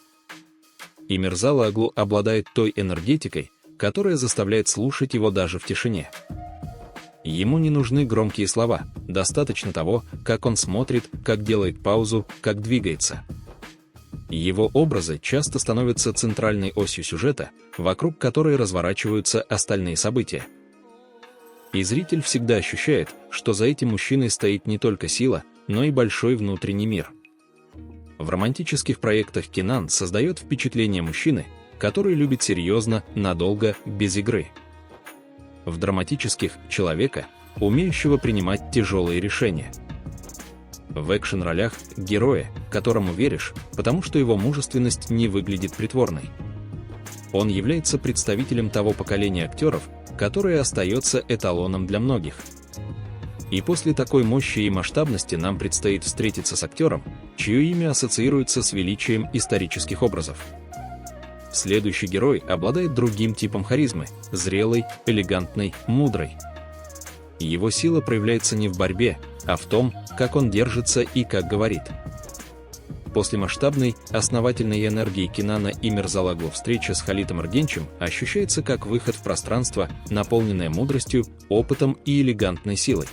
Имирзалы Оглу обладает той энергетикой, которая заставляет слушать его даже в тишине. Ему не нужны громкие слова, достаточно того, как он смотрит, как делает паузу, как двигается. Его образы часто становятся центральной осью сюжета, вокруг которой разворачиваются остальные события. И зритель всегда ощущает, что за этим мужчиной стоит не только сила, но и большой внутренний мир. В романтических проектах Кенан создает впечатление мужчины, который любит серьезно, надолго, без игры. В драматических – человека, умеющего принимать тяжелые решения. В экшн-ролях – героя, которому веришь, потому что его мужественность не выглядит притворной. Он является представителем того поколения актеров, которое остается эталоном для многих. И после такой мощи и масштабности нам предстоит встретиться с актером, чье имя ассоциируется с величием исторических образов. Следующий герой обладает другим типом харизмы – зрелой, элегантной, мудрой. Его сила проявляется не в борьбе, а в том, как он держится и как говорит. После масштабной, основательной энергии Кенана Имирзалы Оглу встреча с Халитом Эргенчем ощущается как выход в пространство, наполненное мудростью, опытом и элегантной силой.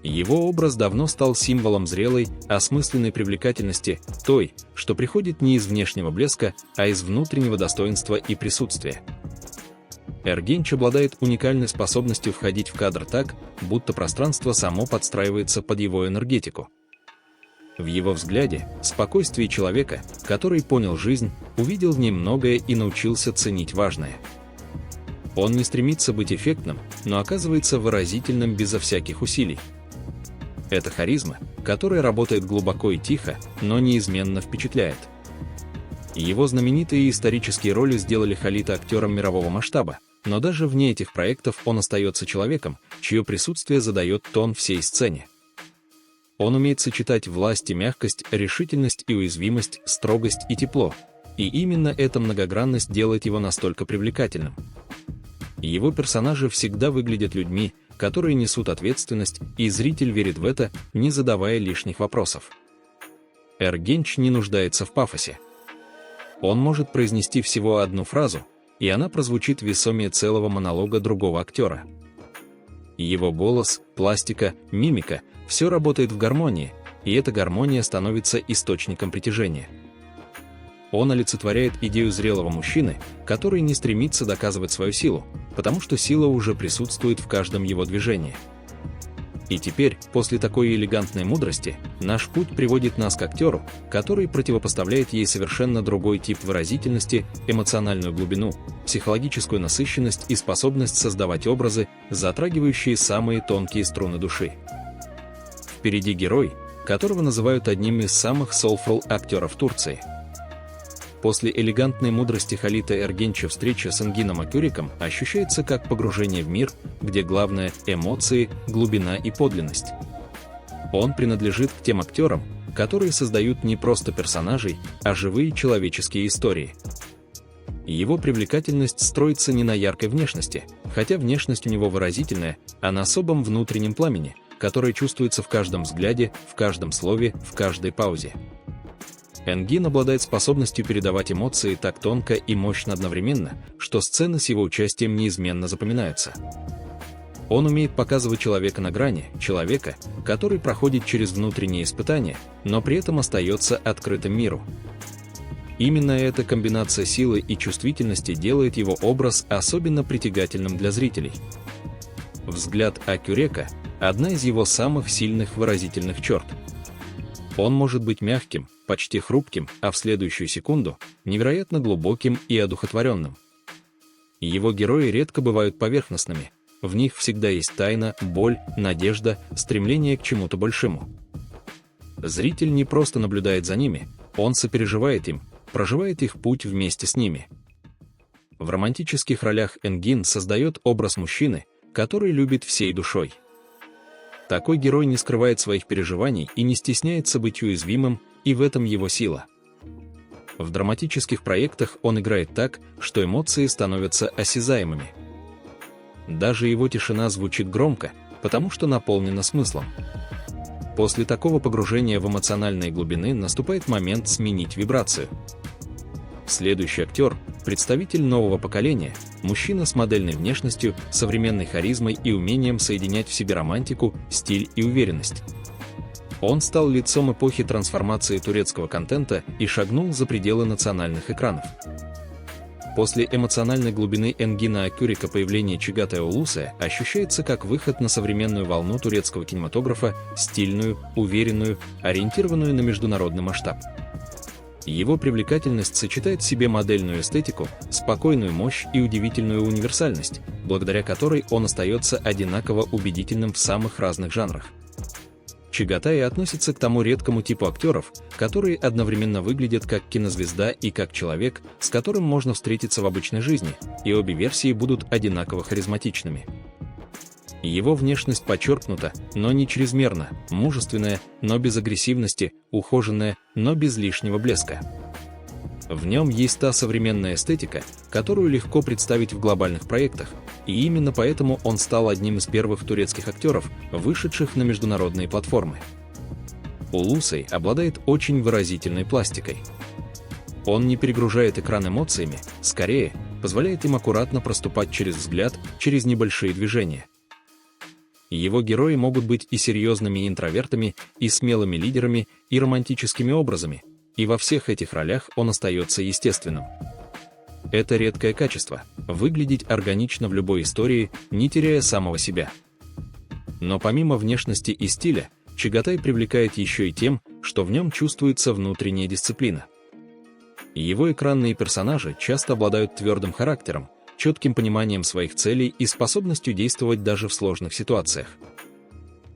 Его образ давно стал символом зрелой, осмысленной привлекательности, той, что приходит не из внешнего блеска, а из внутреннего достоинства и присутствия. Эргенч обладает уникальной способностью входить в кадр так, будто пространство само подстраивается под его энергетику. В его взгляде – спокойствие человека, который понял жизнь, увидел в ней многое и научился ценить важное. Он не стремится быть эффектным, но оказывается выразительным безо всяких усилий. Это харизма, которая работает глубоко и тихо, но неизменно впечатляет. Его знаменитые исторические роли сделали Халита актером мирового масштаба, но даже вне этих проектов он остается человеком, чье присутствие задает тон всей сцене. Он умеет сочетать власть и мягкость, решительность и уязвимость, строгость и тепло, и именно эта многогранность делает его настолько привлекательным. Его персонажи всегда выглядят людьми, которые несут ответственность, и зритель верит в это, не задавая лишних вопросов. Эргенч не нуждается в пафосе. Он может произнести всего одну фразу, и она прозвучит весомее целого монолога другого актера. Его голос, пластика, мимика – все работает в гармонии, и эта гармония становится источником притяжения. Он олицетворяет идею зрелого мужчины, который не стремится доказывать свою силу, потому что сила уже присутствует в каждом его движении. И теперь, после такой элегантной мудрости, наш путь приводит нас к актеру, который противопоставляет ей совершенно другой тип выразительности, эмоциональную глубину, психологическую насыщенность и способность создавать образы, затрагивающие самые тонкие струны души. Впереди герой, которого называют одним из самых soulful актеров Турции. После элегантной мудрости Халита Эргенча встреча с Энгином Акюриком ощущается как погружение в мир, где главное – эмоции, глубина и подлинность. Он принадлежит к тем актерам, которые создают не просто персонажей, а живые человеческие истории. Его привлекательность строится не на яркой внешности, хотя внешность у него выразительная, а на особом внутреннем пламени, которое чувствуется в каждом взгляде, в каждом слове, в каждой паузе. Энгин обладает способностью передавать эмоции так тонко и мощно одновременно, что сцены с его участием неизменно запоминаются. Он умеет показывать человека на грани, человека, который проходит через внутренние испытания, но при этом остается открытым миру. Именно эта комбинация силы и чувствительности делает его образ особенно притягательным для зрителей. Взгляд Акюрека – одна из его самых сильных выразительных черт. Он может быть мягким, почти хрупким, а в следующую секунду – невероятно глубоким и одухотворенным. Его герои редко бывают поверхностными, в них всегда есть тайна, боль, надежда, стремление к чему-то большему. Зритель не просто наблюдает за ними, он сопереживает им, проживает их путь вместе с ними. В романтических ролях Энгин создает образ мужчины, который любит всей душой. Такой герой не скрывает своих переживаний и не стесняется быть уязвимым, и в этом его сила. В драматических проектах он играет так, что эмоции становятся осязаемыми. Даже его тишина звучит громко, потому что наполнена смыслом. После такого погружения в эмоциональные глубины наступает момент сменить вибрацию. Следующий актер – представитель нового поколения, мужчина с модельной внешностью, современной харизмой и умением соединять в себе романтику, стиль и уверенность. Он стал лицом эпохи трансформации турецкого контента и шагнул за пределы национальных экранов. После эмоциональной глубины Энгина Акюрика появление Чагатая Улусая ощущается как выход на современную волну турецкого кинематографа, стильную, уверенную, ориентированную на международный масштаб. Его привлекательность сочетает в себе модельную эстетику, спокойную мощь и удивительную универсальность, благодаря которой он остается одинаково убедительным в самых разных жанрах. Чагатай относится к тому редкому типу актеров, которые одновременно выглядят как кинозвезда и как человек, с которым можно встретиться в обычной жизни, и обе версии будут одинаково харизматичными. Его внешность подчеркнута, но не чрезмерно, мужественная, но без агрессивности, ухоженная, но без лишнего блеска. В нем есть та современная эстетика, которую легко представить в глобальных проектах, и именно поэтому он стал одним из первых турецких актеров, вышедших на международные платформы. Улусай обладает очень выразительной пластикой. Он не перегружает экран эмоциями, скорее, позволяет им аккуратно проступать через взгляд, через небольшие движения. Его герои могут быть и серьезными интровертами, и смелыми лидерами, и романтическими образами, и во всех этих ролях он остается естественным. Это редкое качество – выглядеть органично в любой истории, не теряя самого себя. Но помимо внешности и стиля, Чагатай привлекает еще и тем, что в нем чувствуется внутренняя дисциплина. Его экранные персонажи часто обладают твердым характером, четким пониманием своих целей и способностью действовать даже в сложных ситуациях.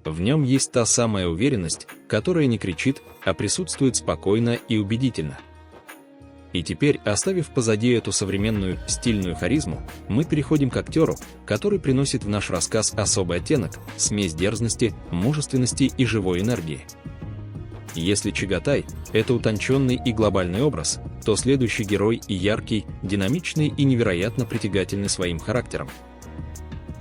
В нем есть та самая уверенность, которая не кричит, а присутствует спокойно и убедительно. И теперь, оставив позади эту современную, стильную харизму, мы переходим к актеру, который приносит в наш рассказ особый оттенок, смесь дерзости, мужественности и живой энергии. Если Чагатай – это утонченный и глобальный образ, то следующий герой и яркий, динамичный и невероятно притягательный своим характером.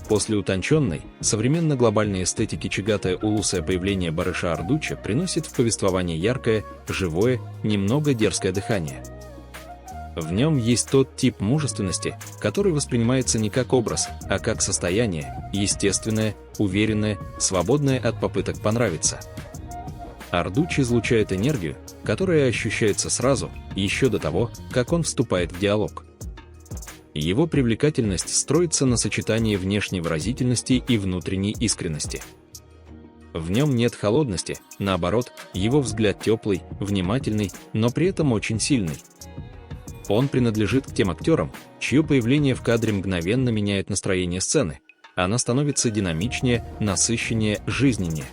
После утонченной, современно-глобальной эстетики Чагатая Улусая появление Барыша Ардуча приносит в повествование яркое, живое, немного дерзкое дыхание. В нем есть тот тип мужественности, который воспринимается не как образ, а как состояние, естественное, уверенное, свободное от попыток понравиться. Ардуч излучает энергию, которая ощущается сразу, еще до того, как он вступает в диалог. Его привлекательность строится на сочетании внешней выразительности и внутренней искренности. В нем нет холодности, наоборот, его взгляд теплый, внимательный, но при этом очень сильный. Он принадлежит к тем актерам, чье появление в кадре мгновенно меняет настроение сцены. Она становится динамичнее, насыщеннее, жизненнее.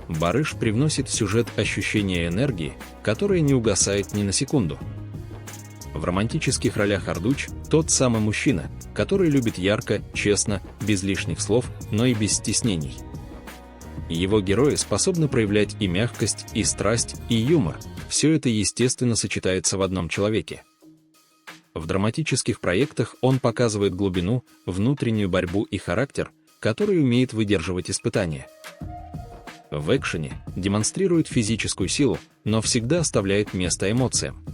Барыш привносит в сюжет ощущение энергии, которое не угасает ни на секунду. В романтических ролях Ардуч – тот самый мужчина, который любит ярко, честно, без лишних слов, но и без стеснений. Его герои способны проявлять и мягкость, и страсть, и юмор. Все это естественно сочетается в одном человеке. В драматических проектах он показывает глубину, внутреннюю борьбу и характер, который умеет выдерживать испытания. В экшене демонстрирует физическую силу, но всегда оставляет место эмоциям.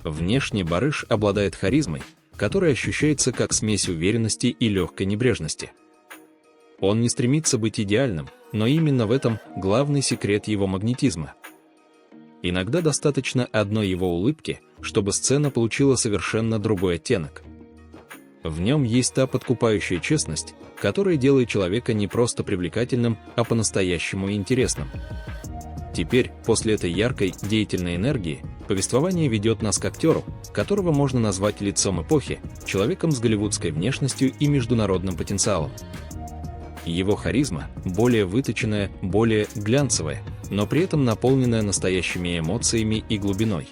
Внешне Барыш обладает харизмой, которая ощущается как смесь уверенности и легкой небрежности. Он не стремится быть идеальным, но именно в этом главный секрет его магнетизма. Иногда достаточно одной его улыбки, чтобы сцена получила совершенно другой оттенок. В нем есть та подкупающая честность, которая делает человека не просто привлекательным, а по-настоящему интересным. Теперь, после этой яркой, деятельной энергии, повествование ведет нас к актеру, которого можно назвать лицом эпохи, человеком с голливудской внешностью и международным потенциалом. Его харизма более выточенная, более глянцевая, но при этом наполненная настоящими эмоциями и глубиной.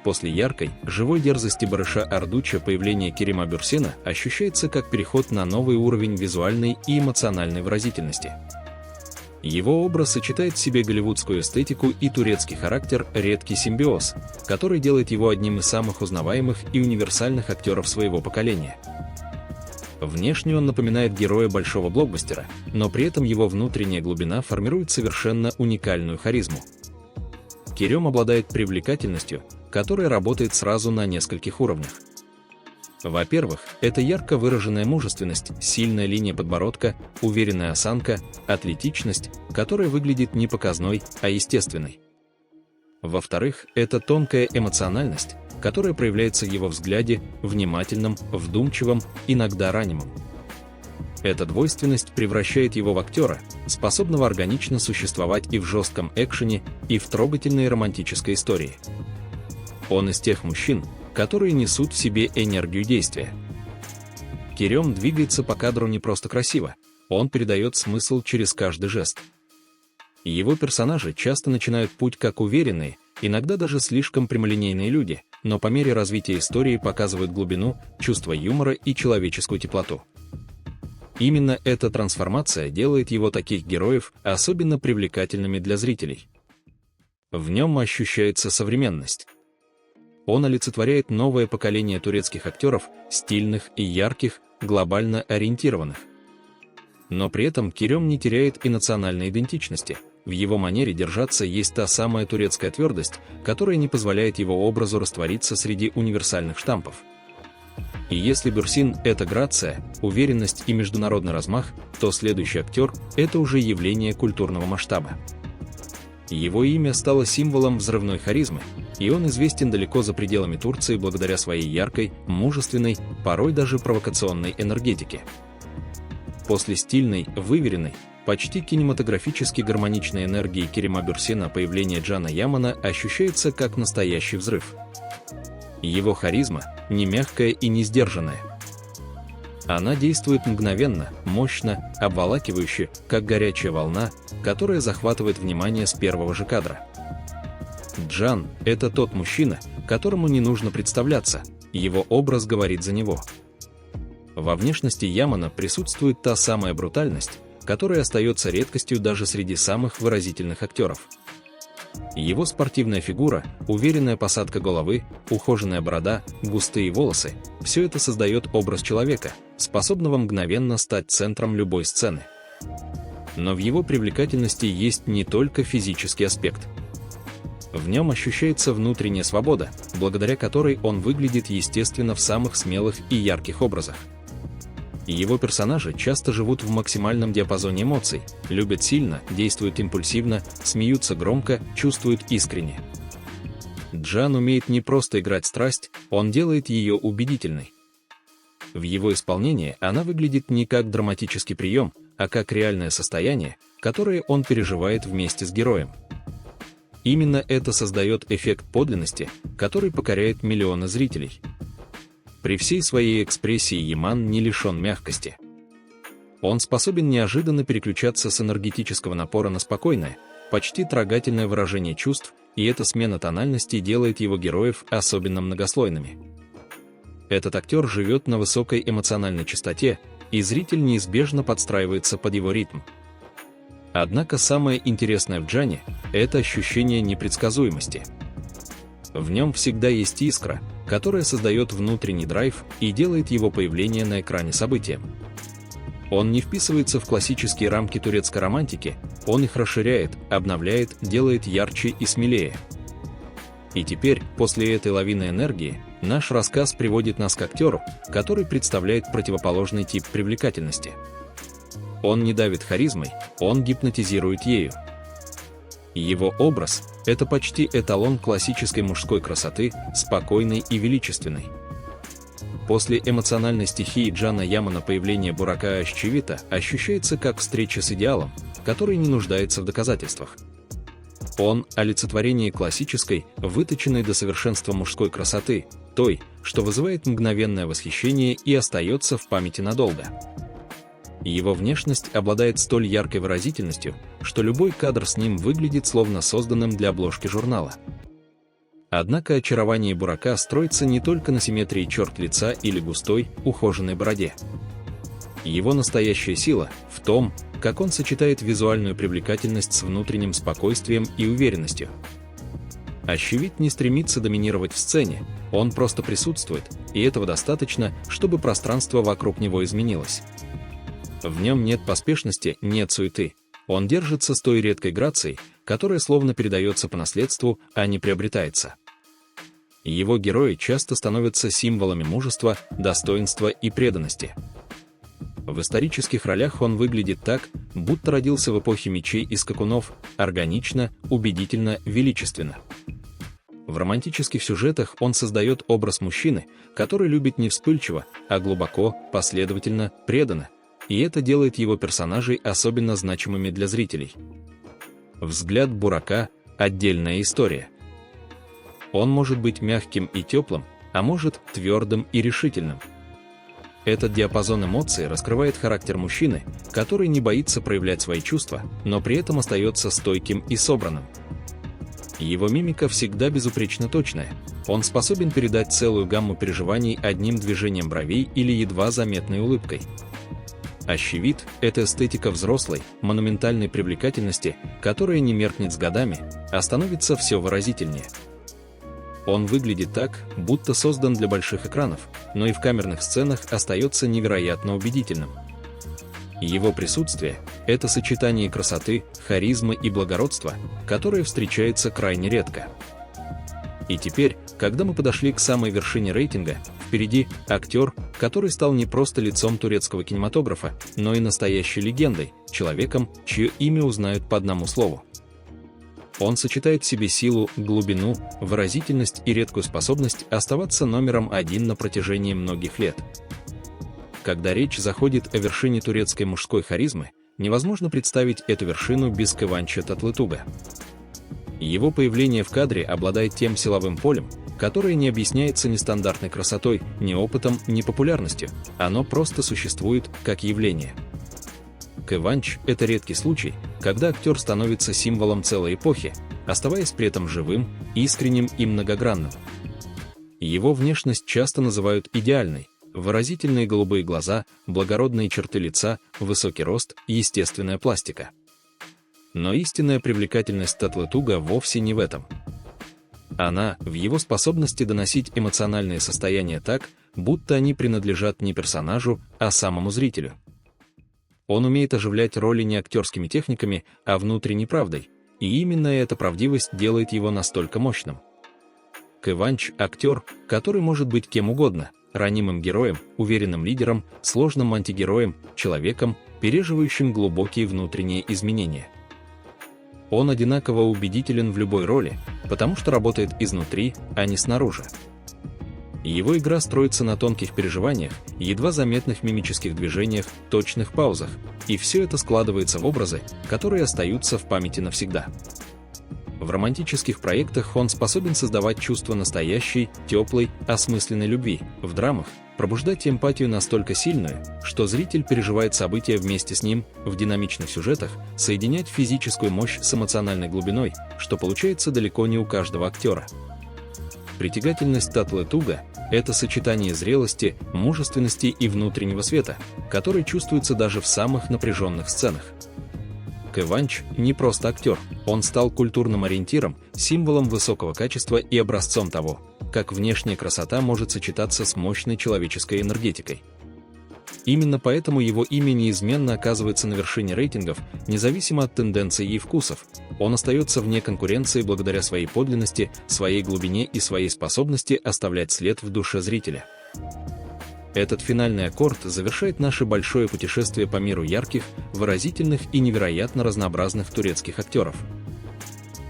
После яркой, живой дерзости Барыша Ардуча появление Керема Бюрсина ощущается как переход на новый уровень визуальной и эмоциональной выразительности. Его образ сочетает в себе голливудскую эстетику и турецкий характер, редкий симбиоз, который делает его одним из самых узнаваемых и универсальных актеров своего поколения. Внешне он напоминает героя большого блокбастера, но при этом его внутренняя глубина формирует совершенно уникальную харизму. Керем обладает привлекательностью, которая работает сразу на нескольких уровнях. Во-первых, это ярко выраженная мужественность, сильная линия подбородка, уверенная осанка, атлетичность, которая выглядит не показной, а естественной. Во-вторых, это тонкая эмоциональность, которая проявляется в его взгляде, внимательном, вдумчивом, иногда ранимом. Эта двойственность превращает его в актера, способного органично существовать и в жестком экшене, и в трогательной романтической истории. Он из тех мужчин, которые несут в себе энергию действия. Керем двигается по кадру не просто красиво, он передает смысл через каждый жест. Его персонажи часто начинают путь как уверенные, иногда даже слишком прямолинейные люди, но по мере развития истории показывают глубину, чувство юмора и человеческую теплоту. Именно эта трансформация делает его таких героев особенно привлекательными для зрителей. В нем ощущается современность. Он олицетворяет новое поколение турецких актеров, стильных и ярких, глобально ориентированных. Но при этом Керем не теряет и национальной идентичности. В его манере держаться есть та самая турецкая твердость, которая не позволяет его образу раствориться среди универсальных штампов. И если Бюрсин – это грация, уверенность и международный размах, то следующий актер – это уже явление культурного масштаба. Его имя стало символом взрывной харизмы, и он известен далеко за пределами Турции благодаря своей яркой, мужественной, порой даже провокационной энергетике. После стильной, выверенной, почти кинематографически гармоничной энергии Керема Бюрсина появление Джана Ямана ощущается как настоящий взрыв. Его харизма не мягкая и не сдержанная. Она действует мгновенно, мощно, обволакивающе, как горячая волна, которая захватывает внимание с первого же кадра. Джан – это тот мужчина, которому не нужно представляться, его образ говорит за него. Во внешности Ямана присутствует та самая брутальность, которая остается редкостью даже среди самых выразительных актеров. Его спортивная фигура, уверенная посадка головы, ухоженная борода, густые волосы – все это создает образ человека, способного мгновенно стать центром любой сцены. Но в его привлекательности есть не только физический аспект. В нем ощущается внутренняя свобода, благодаря которой он выглядит естественно в самых смелых и ярких образах. Его персонажи часто живут в максимальном диапазоне эмоций, любят сильно, действуют импульсивно, смеются громко, чувствуют искренне. Джан умеет не просто играть страсть, он делает ее убедительной. В его исполнении она выглядит не как драматический прием, а как реальное состояние, которое он переживает вместе с героем. Именно это создает эффект подлинности, который покоряет миллионы зрителей. При всей своей экспрессии Яман не лишен мягкости. Он способен неожиданно переключаться с энергетического напора на спокойное, почти трогательное выражение чувств, и эта смена тональности делает его героев особенно многослойными. Этот актер живет на высокой эмоциональной частоте, и зритель неизбежно подстраивается под его ритм. Однако самое интересное в Джане – это ощущение непредсказуемости. В нем всегда есть искра, которая создает внутренний драйв и делает его появление на экране событием. Он не вписывается в классические рамки турецкой романтики, он их расширяет, обновляет, делает ярче и смелее. И теперь, после этой лавины энергии, наш рассказ приводит нас к актеру, который представляет противоположный тип привлекательности. Он не давит харизмой, он гипнотизирует ею. Его образ – это почти эталон классической мужской красоты, спокойной и величественной. После эмоциональной стихии Джана Ямана появление Бурака Озчивита ощущается как встреча с идеалом, который не нуждается в доказательствах. Он – олицетворение классической, выточенной до совершенства мужской красоты, той, что вызывает мгновенное восхищение и остается в памяти надолго. Его внешность обладает столь яркой выразительностью, что любой кадр с ним выглядит словно созданным для обложки журнала. Однако очарование Бурака строится не только на симметрии черт лица или густой, ухоженной бороде. Его настоящая сила в том, как он сочетает визуальную привлекательность с внутренним спокойствием и уверенностью. Озчивит не стремится доминировать в сцене, он просто присутствует, и этого достаточно, чтобы пространство вокруг него изменилось. В нем нет поспешности, нет суеты. Он держится с той редкой грацией, которая словно передается по наследству, а не приобретается. Его герои часто становятся символами мужества, достоинства и преданности. В исторических ролях он выглядит так, будто родился в эпохе мечей и скакунов, органично, убедительно, величественно. В романтических сюжетах он создает образ мужчины, который любит не вспыльчиво, а глубоко, последовательно, преданно, и это делает его персонажей особенно значимыми для зрителей. Взгляд Бурака – отдельная история. Он может быть мягким и теплым, а может твердым и решительным. Этот диапазон эмоций раскрывает характер мужчины, который не боится проявлять свои чувства, но при этом остается стойким и собранным. Его мимика всегда безупречно точная. Он способен передать целую гамму переживаний одним движением бровей или едва заметной улыбкой. Озчивит – это эстетика взрослой, монументальной привлекательности, которая не меркнет с годами, а становится все выразительнее. Он выглядит так, будто создан для больших экранов, но и в камерных сценах остается невероятно убедительным. Его присутствие – это сочетание красоты, харизмы и благородства, которое встречается крайне редко. И теперь, когда мы подошли к самой вершине рейтинга, впереди актер, который стал не просто лицом турецкого кинематографа, но и настоящей легендой, человеком, чье имя узнают по одному слову. Он сочетает в себе силу, глубину, выразительность и редкую способность оставаться номером один на протяжении многих лет. Когда речь заходит о вершине турецкой мужской харизмы, невозможно представить эту вершину без Кыванча Татлытуга. Его появление в кадре обладает тем силовым полем, которое не объясняется ни стандартной красотой, ни опытом, ни популярностью, оно просто существует как явление. Кыванч – это редкий случай, когда актер становится символом целой эпохи, оставаясь при этом живым, искренним и многогранным. Его внешность часто называют идеальной: выразительные голубые глаза, благородные черты лица, высокий рост, естественная пластика. Но истинная привлекательность Татлытуга вовсе не в этом. Она в его способности доносить эмоциональные состояния так, будто они принадлежат не персонажу, а самому зрителю. Он умеет оживлять роли не актерскими техниками, а внутренней правдой, и именно эта правдивость делает его настолько мощным. Кыванч – актер, который может быть кем угодно: ранимым героем, уверенным лидером, сложным антигероем, человеком, переживающим глубокие внутренние изменения. Он одинаково убедителен в любой роли, потому что работает изнутри, а не снаружи. Его игра строится на тонких переживаниях, едва заметных мимических движениях, точных паузах, и все это складывается в образы, которые остаются в памяти навсегда. В романтических проектах он способен создавать чувство настоящей, теплой, осмысленной любви, в драмах пробуждать эмпатию настолько сильную, что зритель переживает события вместе с ним, в динамичных сюжетах соединять физическую мощь с эмоциональной глубиной, что получается далеко не у каждого актера. Притягательность Татлетуга – это сочетание зрелости, мужественности и внутреннего света, который чувствуется даже в самых напряженных сценах. Кэ Ванч не просто актер, он стал культурным ориентиром, символом высокого качества и образцом того, как внешняя красота может сочетаться с мощной человеческой энергетикой. Именно поэтому его имя неизменно оказывается на вершине рейтингов, независимо от тенденций и вкусов. Он остается вне конкуренции благодаря своей подлинности, своей глубине и своей способности оставлять след в душе зрителя. Этот финальный аккорд завершает наше большое путешествие по миру ярких, выразительных и невероятно разнообразных турецких актеров.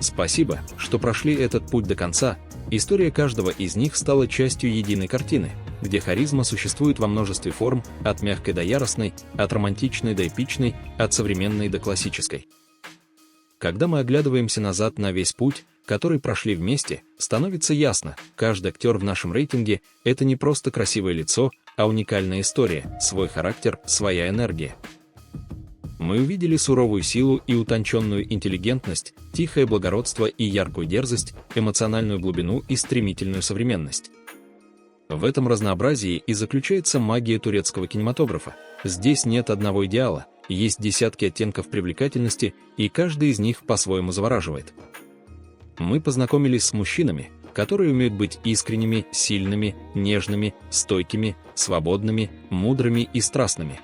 Спасибо, что прошли этот путь до конца. История каждого из них стала частью единой картины, где харизма существует во множестве форм, от мягкой до яростной, от романтичной до эпичной, от современной до классической. Когда мы оглядываемся назад на весь путь, который прошли вместе, становится ясно, каждый актер в нашем рейтинге – это не просто красивое лицо, а уникальная история, свой характер, своя энергия. Мы увидели суровую силу и утонченную интеллигентность, тихое благородство и яркую дерзость, эмоциональную глубину и стремительную современность. В этом разнообразии и заключается магия турецкого кинематографа. Здесь нет одного идеала, есть десятки оттенков привлекательности, и каждый из них по-своему завораживает. Мы познакомились с мужчинами, которые умеют быть искренними, сильными, нежными, стойкими, свободными, мудрыми и страстными.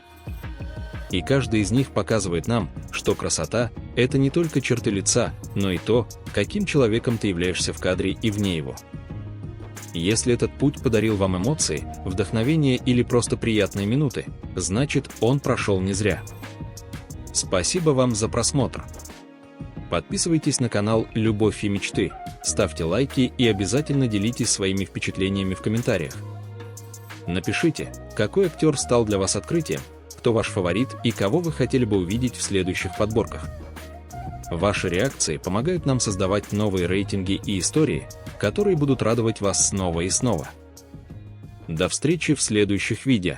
И каждый из них показывает нам, что красота – это не только черты лица, но и то, каким человеком ты являешься в кадре и вне его. Если этот путь подарил вам эмоции, вдохновение или просто приятные минуты, значит, он прошел не зря. Спасибо вам за просмотр. Подписывайтесь на канал «Любовь и мечты», ставьте лайки и обязательно делитесь своими впечатлениями в комментариях. Напишите, какой актер стал для вас открытием, кто ваш фаворит и кого вы хотели бы увидеть в следующих подборках. Ваши реакции помогают нам создавать новые рейтинги и истории, которые будут радовать вас снова и снова. До встречи в следующих видео.